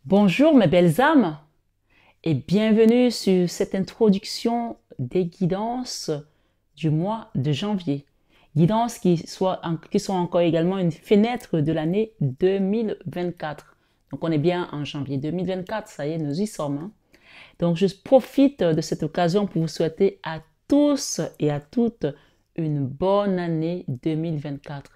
Bonjour mes belles âmes et bienvenue sur cette introduction des guidances du mois de janvier. Guidances qui sont encore également une fenêtre de l'année 2024. Donc on est bien en janvier 2024, ça y est, nous y sommes. Hein. Donc je profite de cette occasion pour vous souhaiter à tous et à toutes une bonne année 2024.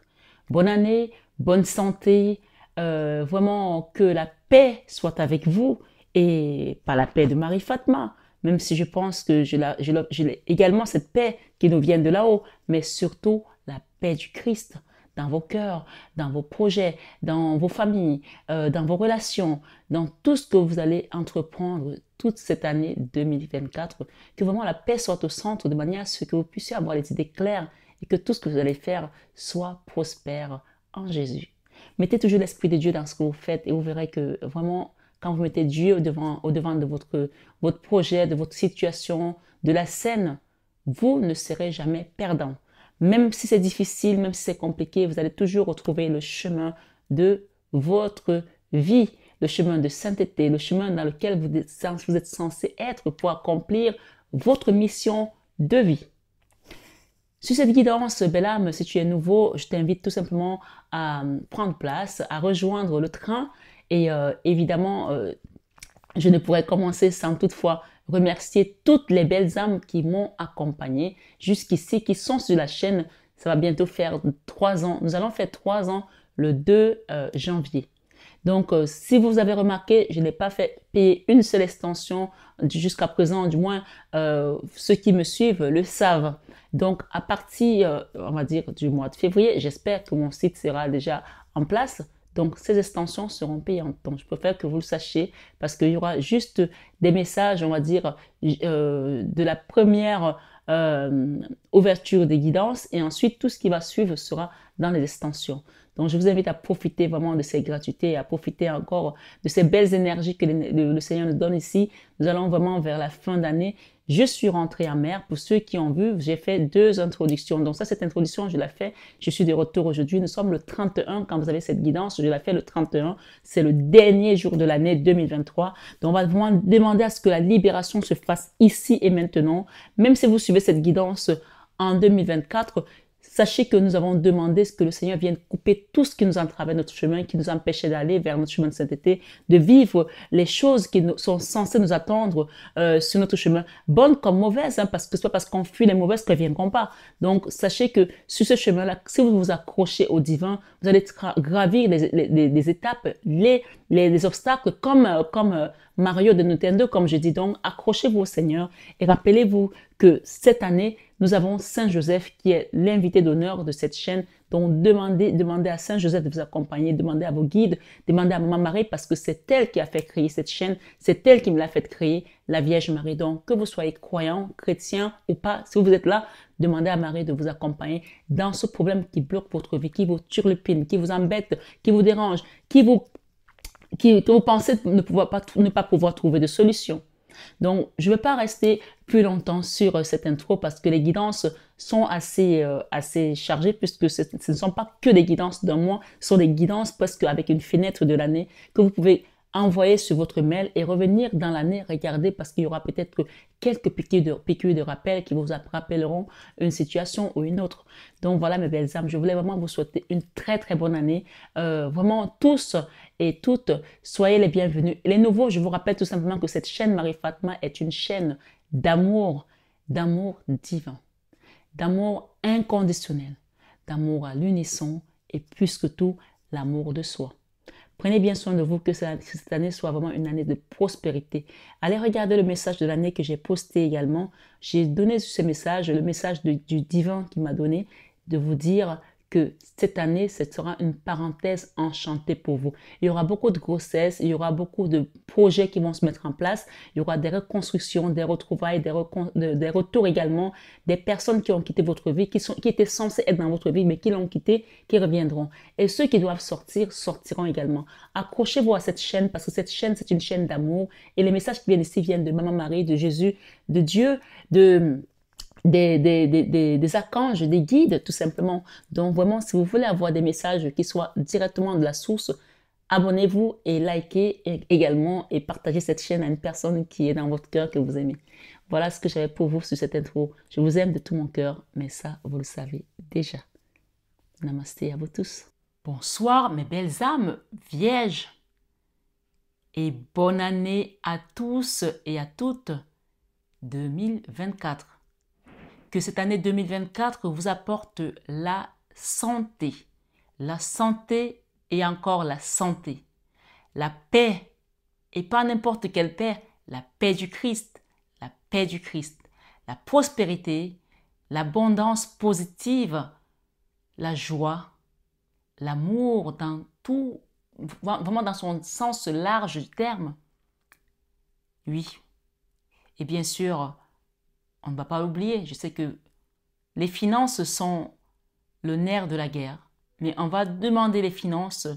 Bonne année, bonne santé, vraiment que la paix soit avec vous et pas la paix de Marie Fatma, même si je pense que j'ai également cette paix qui nous vient de là-haut, mais surtout la paix du Christ dans vos cœurs, dans vos projets, dans vos familles, dans vos relations, dans tout ce que vous allez entreprendre toute cette année 2024, que vraiment la paix soit au centre de manière à ce que vous puissiez avoir les idées claires et que tout ce que vous allez faire soit prospère en Jésus. Mettez toujours l'Esprit de Dieu dans ce que vous faites et vous verrez que vraiment, quand vous mettez Dieu au devant de votre projet, de votre situation, de la scène, vous ne serez jamais perdant. Même si c'est difficile, même si c'est compliqué, vous allez toujours retrouver le chemin de votre vie, le chemin de sainteté, le chemin dans lequel vous êtes censé être pour accomplir votre mission de vie. Sur cette guidance, belle âme, si tu es nouveau, je t'invite tout simplement à prendre place, à rejoindre le train et évidemment, je ne pourrais commencer sans toutefois remercier toutes les belles âmes qui m'ont accompagné jusqu'ici, qui sont sur la chaîne. Ça va bientôt faire 3 ans. Nous allons faire 3 ans le 2 janvier. Donc, si vous avez remarqué, je n'ai pas fait payer une seule extension jusqu'à présent, du moins ceux qui me suivent le savent. Donc, à partir, on va dire, du mois de février, j'espère que mon site sera déjà en place. Donc, ces extensions seront payantes. Donc, je préfère que vous le sachiez parce qu'il y aura juste des messages, on va dire, de la première ouverture des guidances et ensuite tout ce qui va suivre sera dans les extensions. Donc, je vous invite à profiter vraiment de ces gratuités, à profiter encore de ces belles énergies que le Seigneur nous donne ici. Nous allons vraiment vers la fin d'année. Je suis rentrée en mer. Pour ceux qui ont vu, j'ai fait 2 introductions. Donc ça, cette introduction, je l'ai fait. Je suis de retour aujourd'hui. Nous sommes le 31 quand vous avez cette guidance. Je l'ai fait le 31. C'est le dernier jour de l'année 2023. Donc on va vraiment demander à ce que la libération se fasse ici et maintenant. Même si vous suivez cette guidance en 2024, sachez que nous avons demandé ce que le Seigneur vienne couper tout ce qui nous entravait notre chemin, qui nous empêchait d'aller vers notre chemin de sainteté, de vivre les choses qui sont censées nous attendre sur notre chemin, bonnes comme mauvaises, hein, parce que c'est pas parce qu'on fuit les mauvaises qu'elles viendront pas. Donc, sachez que sur ce chemin-là, si vous vous accrochez au divin, vous allez gravir les étapes, les obstacles comme Mario de Nintendo, comme je dis. Donc, accrochez-vous au Seigneur et rappelez-vous que cette année, nous avons Saint Joseph qui est l'invité d'honneur de cette chaîne. Donc, demandez à Saint Joseph de vous accompagner, demandez à vos guides, demandez à Maman Marie parce que c'est elle qui a fait créer cette chaîne, c'est elle qui me l'a fait créer, la Vierge Marie. Donc, que vous soyez croyant, chrétien ou pas, si vous êtes là, demandez à Marie de vous accompagner dans ce problème qui bloque votre vie, qui vous turlupine, qui vous embête, qui vous dérange, que vous pensez ne pas pouvoir trouver de solution. Donc, je ne vais pas rester plus longtemps sur cette intro parce que les guidances sont assez chargées puisque ce ne sont pas que des guidances d'un mois, ce sont des guidances presque avec une fenêtre de l'année que vous pouvez envoyer sur votre mail et revenir dans l'année, regarder parce qu'il y aura peut-être quelques piqûres de rappel qui vous rappelleront une situation ou une autre. Donc voilà mes belles âmes, je voulais vraiment vous souhaiter une très très bonne année. Vraiment tous et toutes, soyez les bienvenus. Les nouveaux, je vous rappelle tout simplement que cette chaîne Marie Fatma est une chaîne d'amour divin, d'amour inconditionnel, d'amour à l'unisson et plus que tout, l'amour de soi. Prenez bien soin de vous, que cette année soit vraiment une année de prospérité. Allez regarder le message de l'année que j'ai posté également. J'ai donné ce message, le message du divin qui m'a donné, de vous dire que cette année, ce sera une parenthèse enchantée pour vous. Il y aura beaucoup de grossesses, il y aura beaucoup de projets qui vont se mettre en place, il y aura des reconstructions, des retrouvailles, des retours également, des personnes qui ont quitté votre vie, qui étaient censées être dans votre vie, mais qui l'ont quitté, qui reviendront. Et ceux qui doivent sortir, sortiront également. Accrochez-vous à cette chaîne parce que cette chaîne, c'est une chaîne d'amour et les messages qui viennent ici viennent de Maman Marie, de Jésus, de Dieu, des archanges, des guides, tout simplement. Donc, vraiment, si vous voulez avoir des messages qui soient directement de la source, abonnez-vous et likez également et partagez cette chaîne à une personne qui est dans votre cœur que vous aimez. Voilà ce que j'avais pour vous sur cette intro. Je vous aime de tout mon cœur, mais ça, vous le savez déjà. Namasté à vous tous. Bonsoir mes belles âmes vierges et bonne année à tous et à toutes 2024. Que cette année 2024 vous apporte la santé et encore la santé, la paix et pas n'importe quelle paix, la paix du Christ, la prospérité, l'abondance positive, la joie, l'amour dans tout, vraiment dans son sens large du terme. Oui. Et bien sûr, on ne va pas oublier, je sais que les finances sont le nerf de la guerre, mais on va demander les finances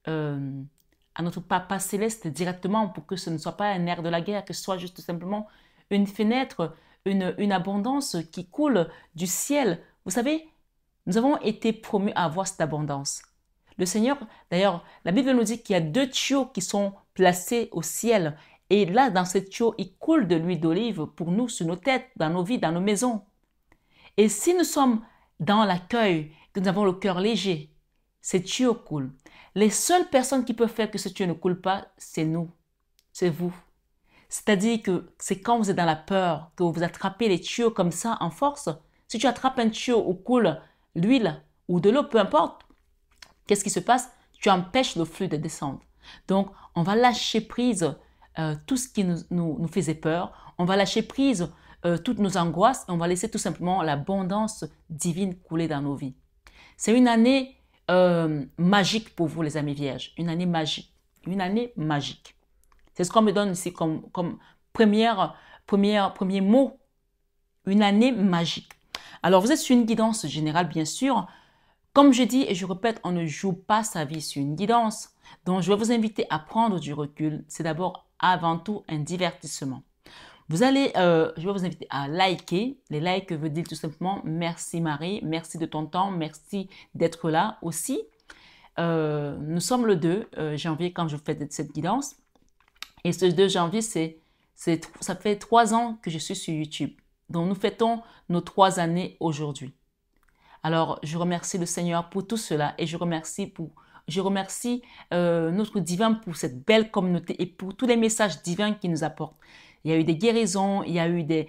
à notre Papa Céleste directement pour que ce ne soit pas un nerf de la guerre, que ce soit juste simplement une fenêtre, une abondance qui coule du ciel. Vous savez, nous avons été promus à avoir cette abondance. Le Seigneur, d'ailleurs, la Bible nous dit qu'il y a 2 tuyaux qui sont placés au ciel. Et là, dans ces tuyaux, il coule de l'huile d'olive pour nous, sur nos têtes, dans nos vies, dans nos maisons. Et si nous sommes dans l'accueil, que nous avons le cœur léger, ces tuyaux coulent. Les seules personnes qui peuvent faire que ce tuyau ne coule pas, c'est nous, c'est vous. C'est-à-dire que c'est quand vous êtes dans la peur, que vous attrapez les tuyaux comme ça en force. Si tu attrapes un tuyau où coule l'huile ou de l'eau, peu importe, qu'est-ce qui se passe? Tu empêches le flux de descendre. Donc, on va lâcher prise tout ce qui nous faisait peur. On va lâcher prise toutes nos angoisses et on va laisser tout simplement l'abondance divine couler dans nos vies. C'est une année magique pour vous, les amis vierges. Une année magique. Une année magique. C'est ce qu'on me donne ici comme premier mot. Une année magique. Alors, vous êtes sur une guidance générale, bien sûr. Comme je dis et je répète, on ne joue pas sa vie sur une guidance. Donc, je vais vous inviter à prendre du recul. C'est d'abord, avant tout, un divertissement. Je vais vous inviter à liker. Les likes veut dire tout simplement merci Marie, merci de ton temps, merci d'être là aussi. Nous sommes le 2 janvier quand je fais cette guidance. Et ce 2 janvier, ça fait 3 ans que je suis sur YouTube. Donc, nous fêtons nos 3 années aujourd'hui. Alors, je remercie le Seigneur pour tout cela et je remercie notre divin pour cette belle communauté et pour tous les messages divins qu'il nous apporte. Il y a eu des guérisons, il y a eu des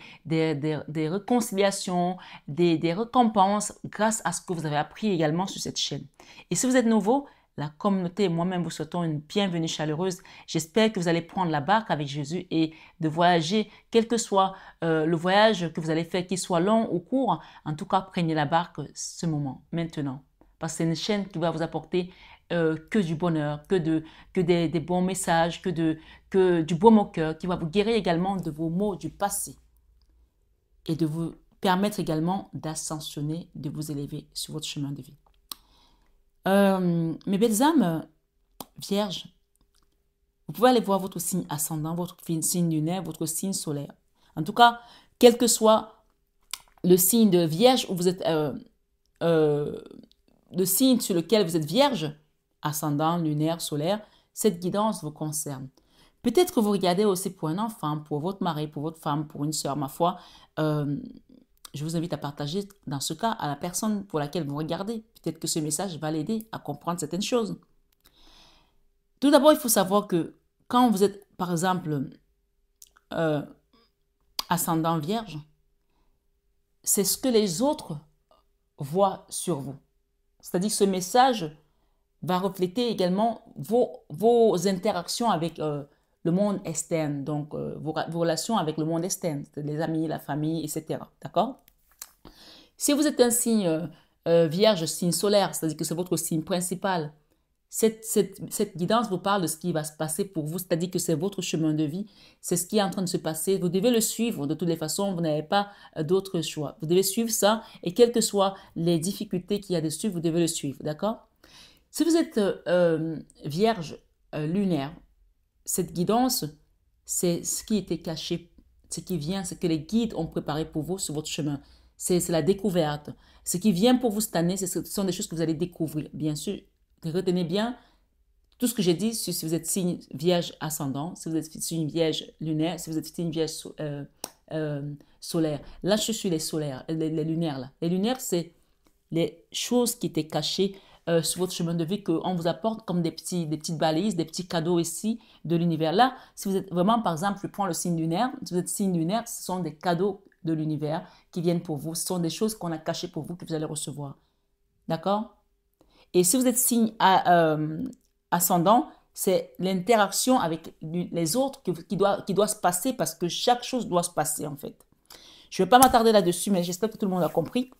réconciliations, des récompenses grâce à ce que vous avez appris également sur cette chaîne. Et si vous êtes nouveau, la communauté et moi-même vous souhaitons une bienvenue chaleureuse. J'espère que vous allez prendre la barque avec Jésus et de voyager, quel que soit le voyage que vous allez faire, qu'il soit long ou court. En tout cas, prenez la barque ce moment, maintenant. Parce que c'est une chaîne qui va vous apporter que du bonheur, que des bons messages, que du baume au cœur, qui va vous guérir également de vos maux du passé et de vous permettre également d'ascensionner, de vous élever sur votre chemin de vie. Mes belles âmes vierges, vous pouvez aller voir votre signe ascendant, votre signe lunaire, votre signe solaire. En tout cas, quel que soit le signe de vierge où vous êtes, le signe sur lequel vous êtes vierge, ascendant, lunaire, solaire, cette guidance vous concerne. Peut-être que vous regardez aussi pour un enfant, pour votre mari, pour votre femme, pour une soeur, ma foi. Je vous invite à partager dans ce cas à la personne pour laquelle vous regardez. Peut-être que ce message va l'aider à comprendre certaines choses. Tout d'abord, il faut savoir que quand vous êtes, par exemple, ascendant vierge, c'est ce que les autres voient sur vous. C'est-à-dire que ce message va refléter également vos interactions avec le monde externe, donc vos relations avec le monde externe, les amis, la famille, etc. D'accord? Si vous êtes un signe vierge, signe solaire, c'est-à-dire que c'est votre signe principal, cette guidance vous parle de ce qui va se passer pour vous, c'est-à-dire que c'est votre chemin de vie, c'est ce qui est en train de se passer. Vous devez le suivre de toutes les façons, vous n'avez pas d'autre choix. Vous devez suivre ça et quelles que soient les difficultés qu'il y a dessus, vous devez le suivre, d'accord? Si vous êtes vierge lunaire, cette guidance, c'est ce qui était caché, ce qui vient, ce que les guides ont préparé pour vous sur votre chemin. C'est la découverte. Ce qui vient pour vous cette année, ce sont des choses que vous allez découvrir. Bien sûr, retenez bien, Tout ce que j'ai dit, si vous êtes signe vierge ascendant, si vous êtes signe vierge lunaire, si vous êtes signe vierge solaire. Là, je suis les solaires, les lunaires. Là. Les lunaires, c'est les choses qui étaient cachées sur votre chemin de vie qu'on vous apporte comme des petites balises, des petits cadeaux ici de l'univers. Là, si vous êtes vraiment, par exemple, je prends le signe lunaire, si vous êtes signe lunaire, ce sont des cadeaux de l'univers qui viennent pour vous. Ce sont des choses qu'on a cachées pour vous que vous allez recevoir. D'accord? Et si vous êtes signe ascendant, c'est l'interaction avec les autres qui doit se passer parce que chaque chose doit se passer en fait. Je ne vais pas m'attarder là-dessus, mais j'espère que tout le monde a compris.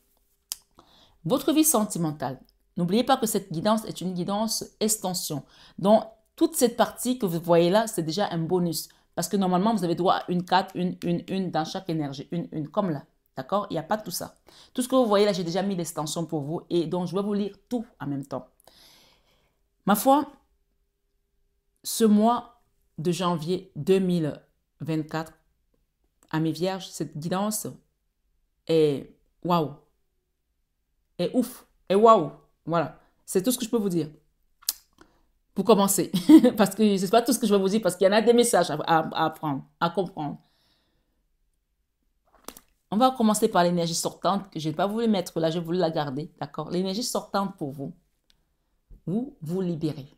Votre vie sentimentale. N'oubliez pas que cette guidance est une guidance extension. Donc, toute cette partie que vous voyez là, c'est déjà un bonus. Parce que normalement, vous avez droit à une carte, une dans chaque énergie. Une, comme là. D'accord? Il n'y a pas tout ça. Tout ce que vous voyez là, j'ai déjà mis l'extension pour vous. Et donc, je vais vous lire tout en même temps. Ma foi, ce mois de janvier 2024, à mes vierges, cette guidance est waouh, est ouf, est waouh. Voilà, c'est tout ce que je peux vous dire. Pour commencer, parce que ce n'est pas tout ce que je vais vous dire, parce qu'il y en a des messages à apprendre, à comprendre. On va commencer par l'énergie sortante, que je n'ai pas voulu mettre là, j'ai voulu la garder, d'accord? L'énergie sortante pour vous, vous libérez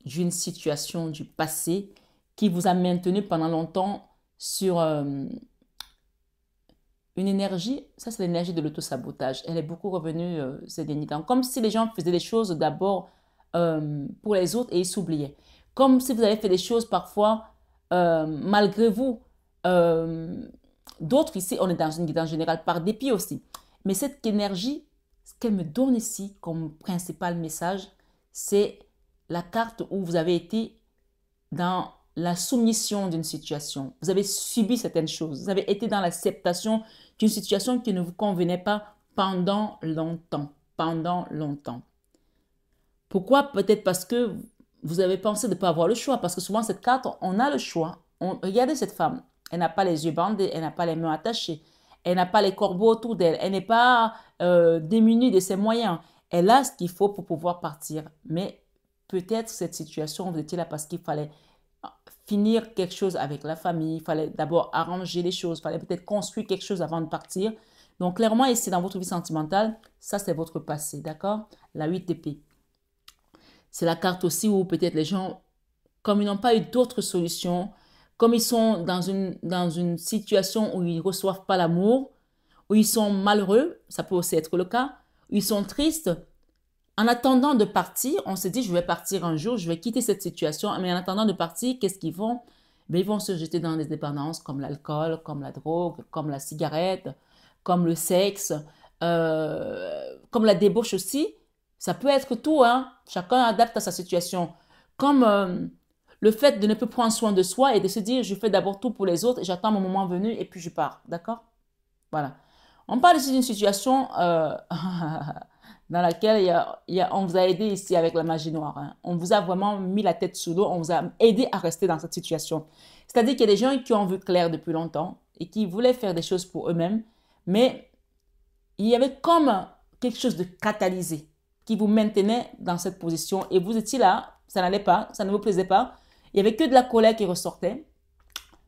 d'une situation du passé qui vous a maintenu pendant longtemps sur une énergie, ça c'est l'énergie de l'autosabotage. Elle est beaucoup revenue ces derniers temps. Comme si les gens faisaient les choses d'abord pour les autres et ils s'oubliaient. Comme si vous avez fait des choses parfois malgré vous. D'autres ici, on est dans une guidance générale par dépit aussi. Mais cette énergie, ce qu'elle me donne ici comme principal message, c'est la carte où vous avez été dans la soumission d'une situation. Vous avez subi certaines choses. Vous avez été dans l'acceptation d'une situation qui ne vous convenait pas pendant longtemps. Pendant longtemps. Pourquoi? Peut-être parce que vous avez pensé de ne pas avoir le choix. Parce que souvent, cette carte, on a le choix. Regardez cette femme. Elle n'a pas les yeux bandés. Elle n'a pas les mains attachées. Elle n'a pas les corbeaux autour d'elle. Elle n'est pas démunie de ses moyens. Elle a ce qu'il faut pour pouvoir partir. Mais peut-être cette situation, vous étiez là parce qu'il fallait finir quelque chose avec la famille, il fallait d'abord arranger les choses, il fallait peut-être construire quelque chose avant de partir. Donc clairement, ici dans votre vie sentimentale, ça c'est votre passé, d'accord? La 8 d'épée. C'est la carte aussi où peut-être les gens, comme ils n'ont pas eu d'autres solutions, comme ils sont dans une situation où ils ne reçoivent pas l'amour, où ils sont malheureux, ça peut aussi être le cas, où ils sont tristes. En attendant de partir, on se dit, je vais partir un jour, je vais quitter cette situation. Mais en attendant de partir, qu'est-ce qu'ils font? Ben, ils vont se jeter dans des dépendances comme l'alcool, comme la drogue, comme la cigarette, comme le sexe, comme la débauche aussi. Ça peut être tout, hein? Chacun adapte à sa situation. Comme le fait de ne plus prendre soin de soi et de se dire, je fais d'abord tout pour les autres, et j'attends mon moment venu et puis je pars. D'accord? Voilà. On parle ici d'une situation dans laquelle on vous a aidé ici avec la magie noire. Hein. On vous a vraiment mis la tête sous l'eau, on vous a aidé à rester dans cette situation. C'est-à-dire qu'il y a des gens qui ont vu clair depuis longtemps et qui voulaient faire des choses pour eux-mêmes, mais il y avait comme quelque chose de catalysé qui vous maintenait dans cette position et vous étiez là, ça n'allait pas, ça ne vous plaisait pas. Il n'y avait que de la colère qui ressortait.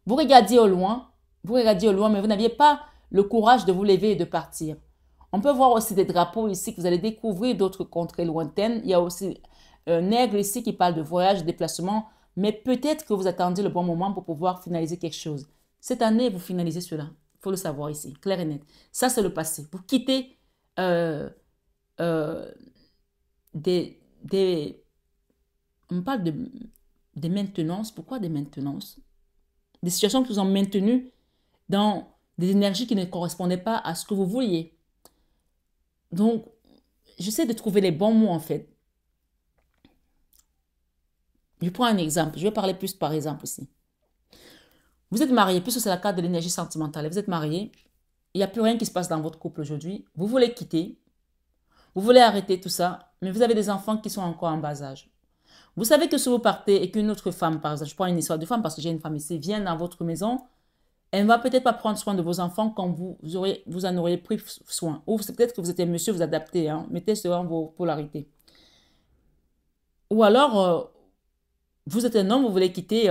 Vous regardiez au loin, mais vous n'aviez pas le courage de vous lever et de partir. On peut voir aussi des drapeaux ici que vous allez découvrir d'autres contrées lointaines. Il y a aussi un aigle ici qui parle de voyage, de déplacement, mais peut-être que vous attendiez le bon moment pour pouvoir finaliser quelque chose. Cette année, vous finalisez cela. Il faut le savoir ici, clair et net. Ça, c'est le passé. Vous quittez on parle des maintenances. Pourquoi des maintenances? Des situations qui vous ont maintenu dans des énergies qui ne correspondaient pas à ce que vous vouliez. Donc, j'essaie de trouver les bons mots en fait. Je prends un exemple. Je vais parler plus par exemple ici. Vous êtes marié, puisque c'est la carte de l'énergie sentimentale. Vous êtes marié, il n'y a plus rien qui se passe dans votre couple aujourd'hui. Vous voulez quitter, vous voulez arrêter tout ça, mais vous avez des enfants qui sont encore en bas âge. Vous savez que si vous partez et qu'une autre femme, par exemple, je prends une histoire de femme parce que j'ai une femme ici, vient dans votre maison, elle ne va peut-être pas prendre soin de vos enfants comme vous en auriez pris soin. Ou c'est peut-être que vous êtes un monsieur, vous adaptez, hein, mettez selon vos polarités. Ou alors, vous êtes un homme, vous voulez quitter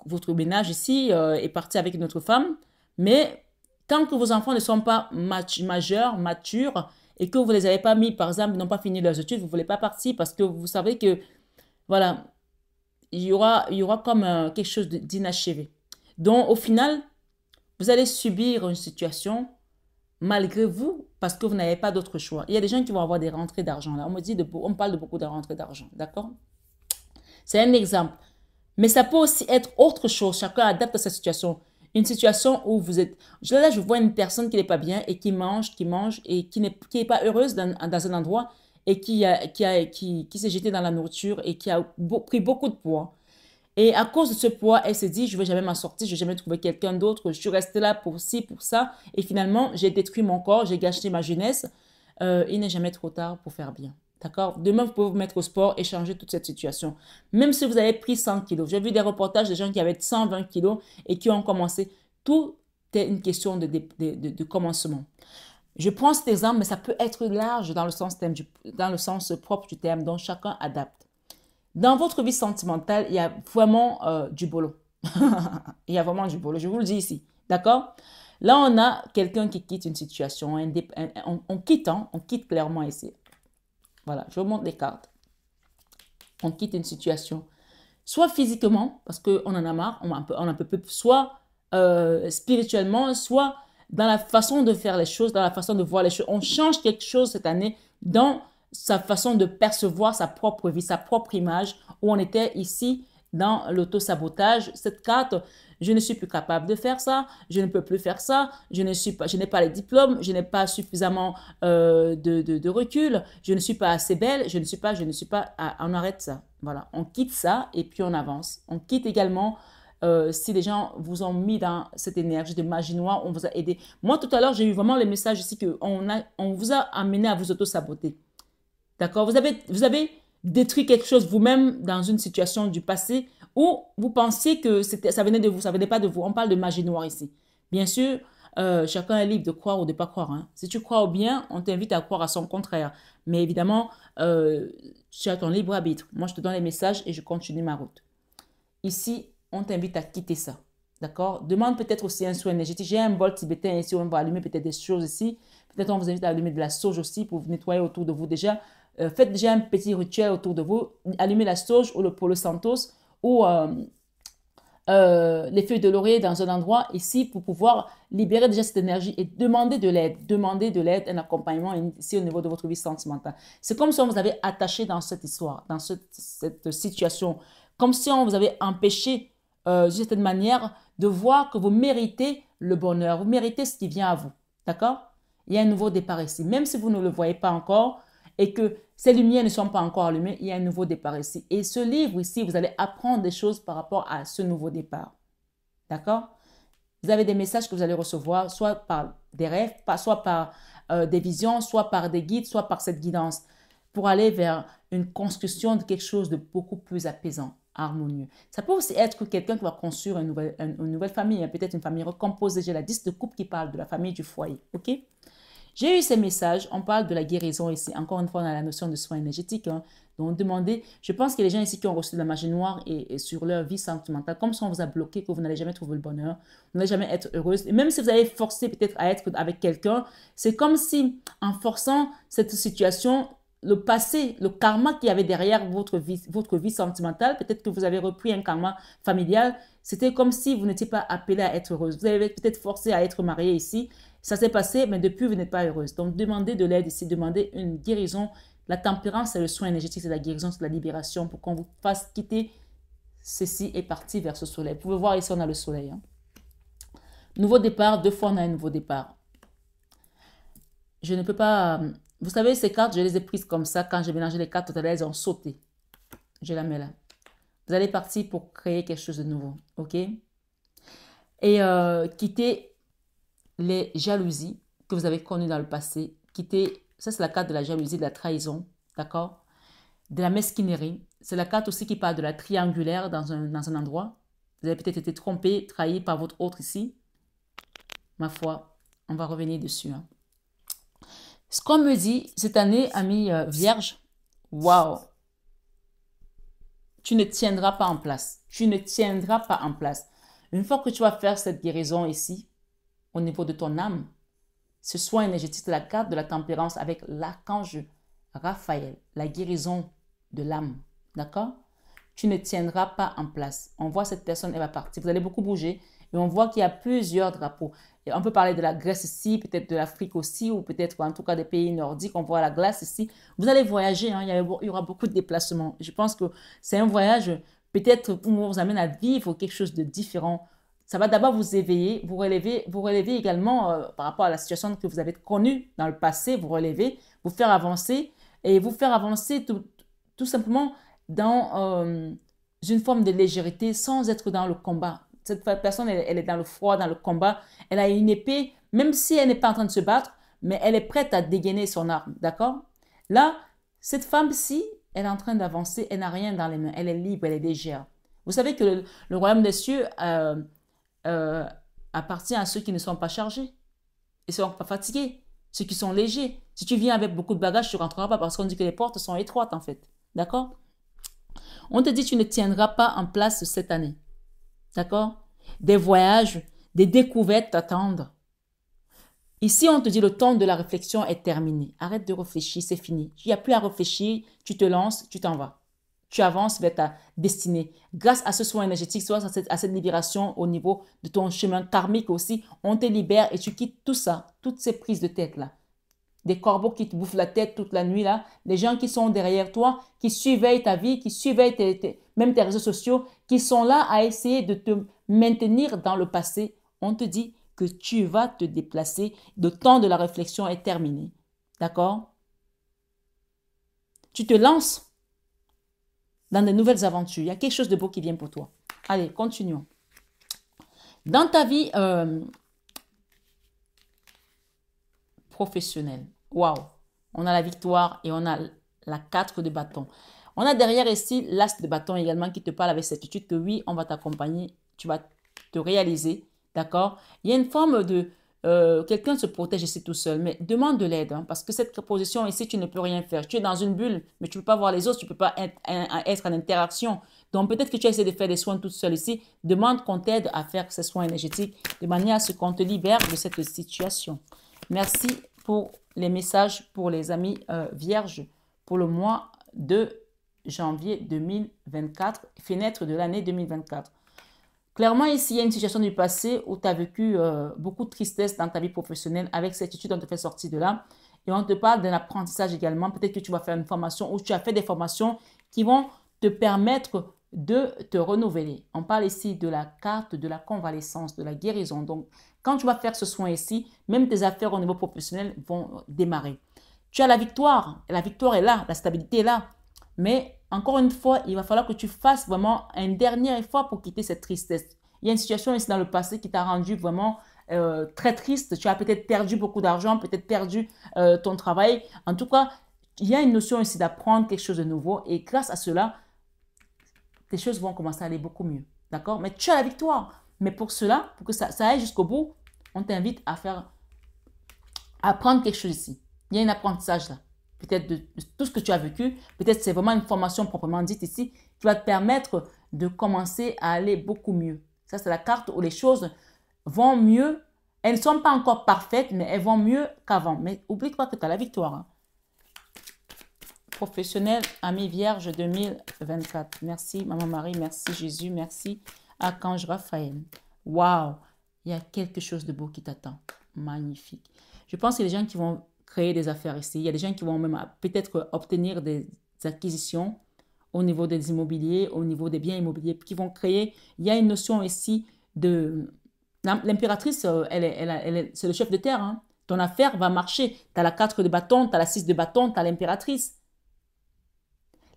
votre ménage ici et partir avec une autre femme, mais tant que vos enfants ne sont pas majeurs, matures, et que vous ne les avez pas mis, par exemple, ils n'ont pas fini leurs études, vous ne voulez pas partir parce que vous savez que, voilà, il y aura comme quelque chose d'inachevé. Donc, au final, vous allez subir une situation malgré vous parce que vous n'avez pas d'autre choix. Il y a des gens qui vont avoir des rentrées d'argent. Là, on parle de beaucoup de rentrées d'argent, d'accord? C'est un exemple. Mais ça peut aussi être autre chose. Chacun adapte à sa situation. Une situation où vous êtes... Là, je vois une personne qui n'est pas bien et qui mange et qui n'est pas heureuse dans un endroit et qui s'est jetée dans la nourriture et qui a pris beaucoup de poids. Et à cause de ce poids, elle s'est dit, je ne vais jamais m'en sortir, je ne vais jamais trouver quelqu'un d'autre, je suis restée là pour ci, pour ça. Et finalement, j'ai détruit mon corps, j'ai gâché ma jeunesse. Il n'est jamais trop tard pour faire bien. D'accord? Demain, vous pouvez vous mettre au sport et changer toute cette situation. Même si vous avez pris 100 kilos. J'ai vu des reportages de gens qui avaient 120 kilos et qui ont commencé. Tout est une question de commencement. Je prends cet exemple, mais ça peut être large dans le sens propre du terme, dont chacun adapte. Dans votre vie sentimentale, il y a vraiment du boulot. Il y a vraiment du boulot, je vous le dis ici. D'accord? Là, on a quelqu'un qui quitte une situation. On quitte clairement ici. Voilà, je vous montre les cartes. On quitte une situation. Soit physiquement, parce qu'on en a marre, on en peut plus. Soit spirituellement, soit dans la façon de faire les choses, dans la façon de voir les choses. On change quelque chose cette année dans sa façon de percevoir sa propre vie, sa propre image, où on était ici dans l'auto-sabotage. Cette carte, je ne suis plus capable de faire ça, je ne peux plus faire ça, je n'ai pas les diplômes, je n'ai pas suffisamment de recul, je ne suis pas assez belle, je ne suis pas, on arrête ça. Voilà, on quitte ça et puis on avance. On quitte également si les gens vous ont mis dans cette énergie de magie noire, on vous a aidé. Moi, tout à l'heure, j'ai eu vraiment le message ici qu'on vous a amené à vous auto-saboter. D'accord? Vous avez détruit quelque chose vous-même dans une situation du passé où vous pensiez que ça venait de vous, ça venait pas de vous. On parle de magie noire ici. Bien sûr, chacun est libre de croire ou de ne pas croire. Hein. Si tu crois au bien, on t'invite à croire à son contraire. Mais évidemment, tu as ton libre arbitre. Moi, je te donne les messages et je continue ma route. Ici, on t'invite à quitter ça. D'accord? Demande peut-être aussi un soin énergétique. J'ai un bol tibétain ici, on va allumer peut-être des choses ici. Peut-être on vous invite à allumer de la sauge aussi pour vous nettoyer autour de vous déjà. Faites déjà un petit rituel autour de vous. Allumez la sauge ou le polo santos ou les feuilles de laurier dans un endroit ici pour pouvoir libérer déjà cette énergie et demander de l'aide. Demandez de l'aide, un accompagnement ici au niveau de votre vie sentimentale. C'est comme si on vous avait attaché dans cette histoire, dans cette situation. Comme si on vous avait empêché d'une certaine manière de voir que vous méritez le bonheur, vous méritez ce qui vient à vous. D'accord? Il y a un nouveau départ ici. Même si vous ne le voyez pas encore et que ces lumières ne sont pas encore allumées, il y a un nouveau départ ici. Et ce livre ici, vous allez apprendre des choses par rapport à ce nouveau départ. D'accord? Vous avez des messages que vous allez recevoir, soit par des rêves, soit par des visions, soit par des guides, soit par cette guidance, pour aller vers une construction de quelque chose de beaucoup plus apaisant, harmonieux. Ça peut aussi être quelqu'un qui va construire une nouvelle famille, hein, peut-être une famille recomposée. J'ai la 10 de coupe qui parle de la famille du foyer. OK? J'ai eu ces messages, on parle de la guérison ici. Encore une fois, on a la notion de soins énergétiques. Hein. Donc, demandez, je pense qu'il y a des gens ici qui ont reçu de la magie noire et sur leur vie sentimentale, comme si on vous a bloqué, que vous n'allez jamais trouver le bonheur, vous n'allez jamais être heureuse. Et même si vous avez forcé peut-être à être avec quelqu'un, c'est comme si, en forçant cette situation, le passé, le karma qu'il y avait derrière votre vie sentimentale, peut-être que vous avez repris un karma familial, c'était comme si vous n'étiez pas appelé à être heureuse. Vous avez peut-être forcé à être marié ici, ça s'est passé, mais depuis, vous n'êtes pas heureuse. Donc, demandez de l'aide ici, demandez une guérison. La tempérance, c'est le soin énergétique, c'est la guérison, c'est la libération pour qu'on vous fasse quitter ceci et partir vers ce soleil. Vous pouvez voir ici, on a le soleil. Hein. Nouveau départ, 2 fois, on a un nouveau départ. Je ne peux pas... Vous savez, ces cartes, je les ai prises comme ça. Quand j'ai mélangé les cartes tout à l'heure, elles ont sauté. Je la mets là. Vous allez partir pour créer quelque chose de nouveau. OK? Et quitter les jalousies que vous avez connues dans le passé. Quitter, ça c'est la carte de la jalousie, de la trahison, d'accord? De la mesquinerie. C'est la carte aussi qui parle de la triangulaire dans un endroit. Vous avez peut-être été trompé, trahi par votre autre ici. Ma foi, on va revenir dessus. Hein. Ce qu'on me dit cette année, ami vierge, waouh! tu ne tiendras pas en place. Tu ne tiendras pas en place. Une fois que tu vas faire cette guérison ici, au niveau de ton âme, ce soin énergétique de la carte de la tempérance avec l'archange Raphaël, la guérison de l'âme. D'accord? Tu ne tiendras pas en place. On voit cette personne, elle va partir. Vous allez beaucoup bouger et on voit qu'il y a plusieurs drapeaux. Et on peut parler de la Grèce ici, peut-être de l'Afrique aussi, ou peut-être en tout cas des pays nordiques. On voit la glace ici. Vous allez voyager, hein, il y aura beaucoup de déplacements. Je pense que c'est un voyage peut-être où on vous amène à vivre quelque chose de différent. Ça va d'abord vous éveiller, vous relever également par rapport à la situation que vous avez connue dans le passé, vous relever, vous faire avancer et vous faire avancer tout simplement dans une forme de légèreté sans être dans le combat. Cette personne, elle est dans le froid, dans le combat. Elle a une épée, même si elle n'est pas en train de se battre, mais elle est prête à dégainer son arme, d'accord? Là, cette femme-ci, elle est en train d'avancer, elle n'a rien dans les mains, elle est libre, elle est légère. Vous savez que le royaume des cieux appartient à ceux qui ne sont pas chargés et ne sont pas fatigués, ceux qui sont légers. Si tu viens avec beaucoup de bagages, tu ne rentreras pas parce qu'on dit que les portes sont étroites en fait, d'accord? On te dit que tu ne tiendras pas en place cette année. D'accord? Des voyages, des découvertes t'attendent. Ici, on te dit le temps de la réflexion est terminé. Arrête de réfléchir, c'est fini. Il n'y a plus à réfléchir, tu te lances, tu t'en vas. Tu avances vers ta destinée. Grâce à ce soin énergétique, soit à cette libération au niveau de ton chemin karmique aussi, on te libère et tu quittes tout ça, toutes ces prises de tête-là. Des corbeaux qui te bouffent la tête toute la nuit, là, des gens qui sont derrière toi, qui surveillent ta vie, qui surveillent même tes réseaux sociaux, qui sont là à essayer de te maintenir dans le passé. On te dit que tu vas te déplacer. Le temps de la réflexion est terminé. D'accord? Tu te lances dans de nouvelles aventures. Il y a quelque chose de beau qui vient pour toi. Allez, continuons. Dans ta vie professionnelle, waouh, on a la victoire et on a la 4 de bâton. On a derrière ici l'as de bâton également qui te parle avec certitude que oui, on va t'accompagner, tu vas te réaliser, d'accord? Il y a une forme de... quelqu'un se protège ici tout seul, mais demande de l'aide, hein, parce que cette position ici, tu ne peux rien faire. Tu es dans une bulle, mais tu ne peux pas voir les autres, tu ne peux pas être en interaction. Donc peut-être que tu essaies de faire des soins toute seule ici. Demande qu'on t'aide à faire ces soins énergétiques de manière à ce qu'on te libère de cette situation. Merci pour les messages pour les amis vierges pour le mois de janvier 2024, fenêtre de l'année 2024. Clairement, ici, il y a une situation du passé où tu as vécu beaucoup de tristesse dans ta vie professionnelle. Avec certitude, on te fait sortir de là. Et on te parle d'un apprentissage également. Peut-être que tu vas faire une formation ou tu as fait des formations qui vont te permettre de te renouveler. On parle ici de la carte de la convalescence, de la guérison. Donc, quand tu vas faire ce soin ici, même tes affaires au niveau professionnel vont démarrer. Tu as la victoire. La victoire est là. La stabilité est là. Mais encore une fois, il va falloir que tu fasses vraiment un dernier effort pour quitter cette tristesse. Il y a une situation ici dans le passé qui t'a rendu vraiment très triste. Tu as peut-être perdu beaucoup d'argent, peut-être perdu ton travail. En tout cas, il y a une notion ici d'apprendre quelque chose de nouveau. Et grâce à cela, tes choses vont commencer à aller beaucoup mieux. D'accord? Mais tu as la victoire. Mais pour cela, pour que ça aille jusqu'au bout, on t'invite à apprendre quelque chose ici. Il y a un apprentissage là. Peut-être de tout ce que tu as vécu. Peut-être c'est vraiment une formation proprement dite ici qui va te permettre de commencer à aller beaucoup mieux. Ça, c'est la carte où les choses vont mieux. Elles ne sont pas encore parfaites, mais elles vont mieux qu'avant. Mais oublie pas que tu as la victoire. Hein. Professionnel, ami vierge 2024. Merci, Maman Marie. Merci, Jésus. Merci, Archange Raphaël. Waouh! Il y a quelque chose de beau qui t'attend. Magnifique. Je pense qu'il y a des gens qui vont créer des affaires ici. Il y a des gens qui vont même peut-être obtenir des acquisitions au niveau des immobiliers, au niveau des biens immobiliers, qui vont créer. Il y a une notion ici de... L'impératrice, c'est le chef de terre. Hein. Ton affaire va marcher. Tu as la 4 de bâton, tu as la 6 de bâton, tu as l'impératrice.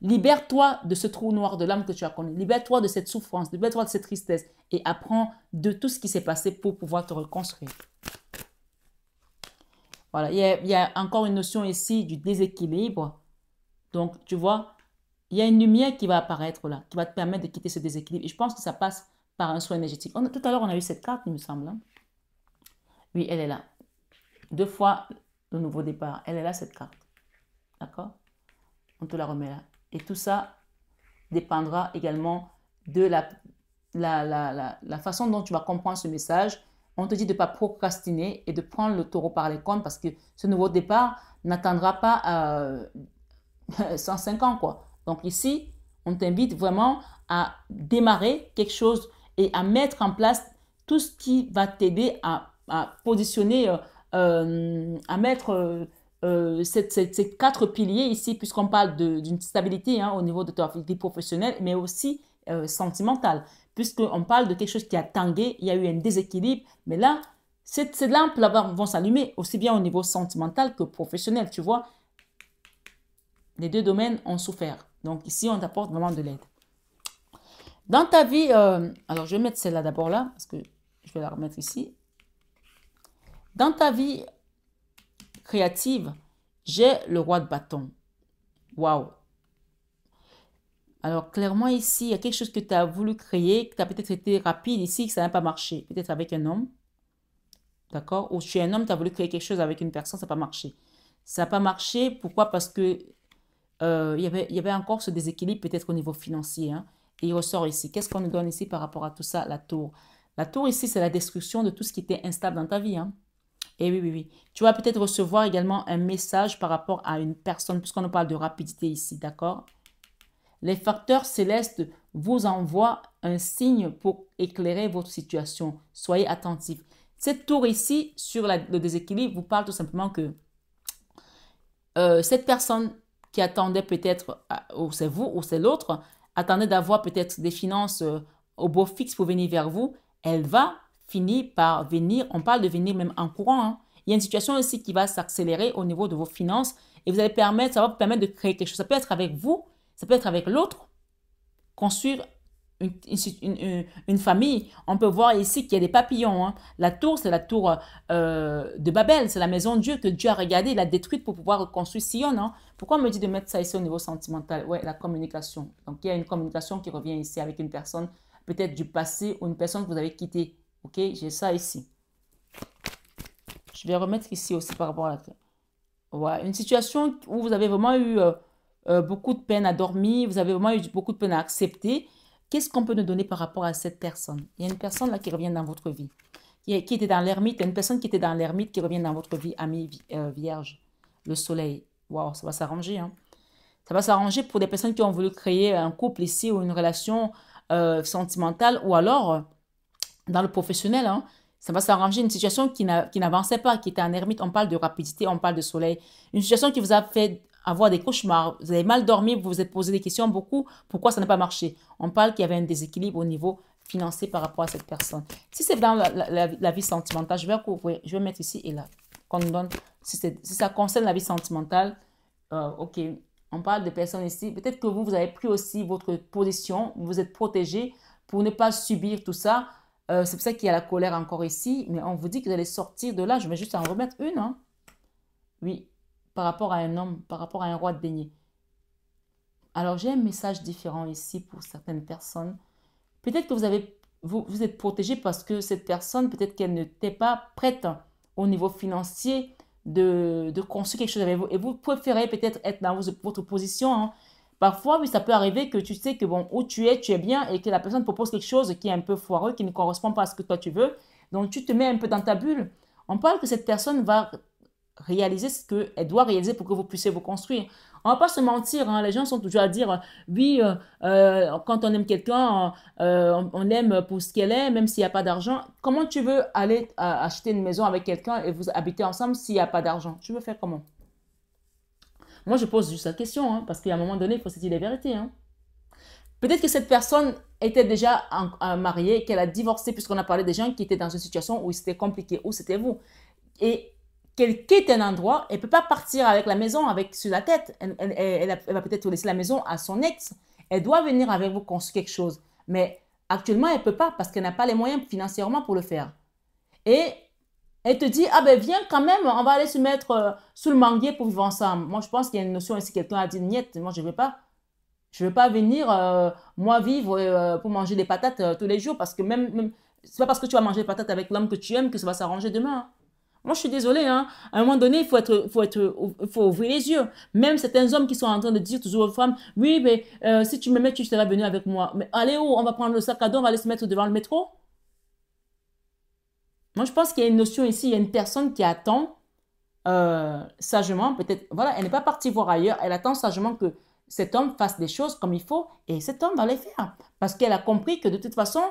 Libère-toi de ce trou noir de l'âme que tu as connu. Libère-toi de cette souffrance, libère-toi de cette tristesse et apprends de tout ce qui s'est passé pour pouvoir te reconstruire. Voilà, il y a encore une notion ici du déséquilibre. Donc, tu vois, il y a une lumière qui va apparaître là, qui va te permettre de quitter ce déséquilibre. Et je pense que ça passe par un soin énergétique. Tout à l'heure, on a eu cette carte, il me semble. Hein. Oui, elle est là. 2 fois le nouveau départ. Elle est là, cette carte. D'accord? On te la remet là. Et tout ça dépendra également de la façon dont tu vas comprendre ce message. On te dit de ne pas procrastiner et de prendre le taureau par les cornes parce que ce nouveau départ n'attendra pas 105 ans, quoi. Donc ici, on t'invite vraiment à démarrer quelque chose et à mettre en place tout ce qui va t'aider à positionner, à mettre ces quatre piliers ici, puisqu'on parle d'une stabilité hein, au niveau de ta vie professionnelle, mais aussi sentimentale, puisqu'on parle de quelque chose qui a tangué, il y a eu un déséquilibre, mais là, ces lampes vont s'allumer aussi bien au niveau sentimental que professionnel, tu vois. Les deux domaines ont souffert. Donc ici, on t'apporte vraiment de l'aide. Dans ta vie, alors je vais mettre celle-là d'abord là, parce que je vais la remettre ici. Dans ta vie créative, j'ai le roi de bâton. Waouh! Alors clairement ici, il y a quelque chose que tu as voulu créer, que tu as peut-être été rapide ici, que ça n'a pas marché. Peut-être avec un homme. D'accord? Ou tu es un homme, tu as voulu créer quelque chose avec une personne, ça n'a pas marché. Ça n'a pas marché, pourquoi? Parce que il y avait encore ce déséquilibre peut-être au niveau financier. Hein, et il ressort ici. Qu'est-ce qu'on nous donne ici par rapport à tout ça? La tour. La tour ici, c'est la destruction de tout ce qui était instable dans ta vie. Hein. Et oui, oui, oui. Tu vas peut-être recevoir également un message par rapport à une personne, puisqu'on nous parle de rapidité ici, d'accord? Les facteurs célestes vous envoient un signe pour éclairer votre situation. Soyez attentifs. Cette tour ici, sur le déséquilibre, vous parle tout simplement que cette personne qui attendait peut-être, ou c'est vous ou c'est l'autre, attendait d'avoir peut-être des finances au beau fixe pour venir vers vous, elle va finir par venir, on parle de venir même en courant. Hein. Il y a une situation aussi qui va s'accélérer au niveau de vos finances et ça va vous permettre de créer quelque chose. Ça peut être avec vous, ça peut être avec l'autre, construire une famille. On peut voir ici qu'il y a des papillons. Hein. La tour, c'est la tour de Babel. C'est la maison de Dieu que Dieu a regardée, il a détruite pour pouvoir reconstruire Sion. Hein. Pourquoi on me dit de mettre ça ici au niveau sentimental? Ouais, la communication. Donc, il y a une communication qui revient ici avec une personne, peut-être du passé ou une personne que vous avez quittée. Ok, j'ai ça ici. Je vais remettre ici aussi par rapport à la... Ouais, une situation où vous avez vraiment eu beaucoup de peine à dormir, vous avez vraiment eu beaucoup de peine à accepter. Qu'est-ce qu'on peut nous donner par rapport à cette personne? Il y a une personne là qui revient dans votre vie, qui était dans l'ermite. Il y a une personne qui était dans l'ermite qui revient dans votre vie, amie vierge, le soleil. Waouh, ça va s'arranger. Hein? Ça va s'arranger pour des personnes qui ont voulu créer un couple ici ou une relation sentimentale ou alors dans le professionnel. Hein? Ça va s'arranger une situation qui n'avançait pas, qui était en ermite. On parle de rapidité, on parle de soleil. Une situation qui vous a fait avoir des cauchemars, vous avez mal dormi, vous vous êtes posé des questions beaucoup, pourquoi ça n'a pas marché? On parle qu'il y avait un déséquilibre au niveau financier par rapport à cette personne. Si c'est dans la vie sentimentale, je vais couvrir, je vais mettre ici et là, qu'on nous donne, si ça concerne la vie sentimentale, ok, on parle de personnes ici, peut-être que vous avez pris aussi votre position, vous êtes protégé pour ne pas subir tout ça, c'est pour ça qu'il y a la colère encore ici, mais on vous dit que vous allez sortir de là, je vais juste en remettre une, hein. Oui, par rapport à un homme, par rapport à un roi de denier. Alors, j'ai un message différent ici pour certaines personnes. Peut-être que vous êtes protégé parce que cette personne, peut-être qu'elle n'était pas prête au niveau financier de construire quelque chose avec vous. Et vous préférez peut-être être dans votre position. Hein. Parfois, oui, ça peut arriver que tu sais que bon, où tu es bien et que la personne propose quelque chose qui est un peu foireux, qui ne correspond pas à ce que toi tu veux. Donc, tu te mets un peu dans ta bulle. On parle que cette personne va réaliser ce qu'elle doit réaliser pour que vous puissiez vous construire. On ne va pas se mentir, hein, les gens sont toujours à dire, oui, quand on aime quelqu'un, on l'aime pour ce qu'elle est, même s'il n'y a pas d'argent. Comment tu veux aller acheter une maison avec quelqu'un et vous habiter ensemble s'il n'y a pas d'argent? Tu veux faire comment? Moi, je pose juste la question, hein, parce qu'à un moment donné, il faut se dire les vérités. Hein. Peut-être que cette personne était déjà mariée, qu'elle a divorcé, puisqu'on a parlé des gens qui étaient dans une situation où c'était compliqué, où c'était vous. Et qu'elle quitte un endroit, elle ne peut pas partir avec la maison sur la tête. Elle va peut-être laisser la maison à son ex. Elle doit venir avec vous construire quelque chose. Mais actuellement, elle ne peut pas parce qu'elle n'a pas les moyens financièrement pour le faire. Et elle te dit, ah ben viens quand même, on va aller se mettre sous le manguier pour vivre ensemble. Moi, je pense qu'il y a une notion ici, quelqu'un a dit, niet, moi je ne veux pas. Je ne veux pas venir, moi, vivre pour manger des patates tous les jours parce que même c'est pas parce que tu vas manger des patates avec l'homme que tu aimes que ça va s'arranger demain. Hein. Moi, je suis désolée, hein. À un moment donné, il faut ouvrir les yeux. Même certains hommes qui sont en train de dire toujours aux femmes, oui, mais si tu me mets, tu seras venu avec moi. Mais allez où? On va prendre le sac à dos, on va aller se mettre devant le métro. Moi, je pense qu'il y a une notion ici, il y a une personne qui attend sagement, peut-être, voilà, elle n'est pas partie voir ailleurs, elle attend sagement que cet homme fasse des choses comme il faut et cet homme va les faire. Parce qu'elle a compris que de toute façon,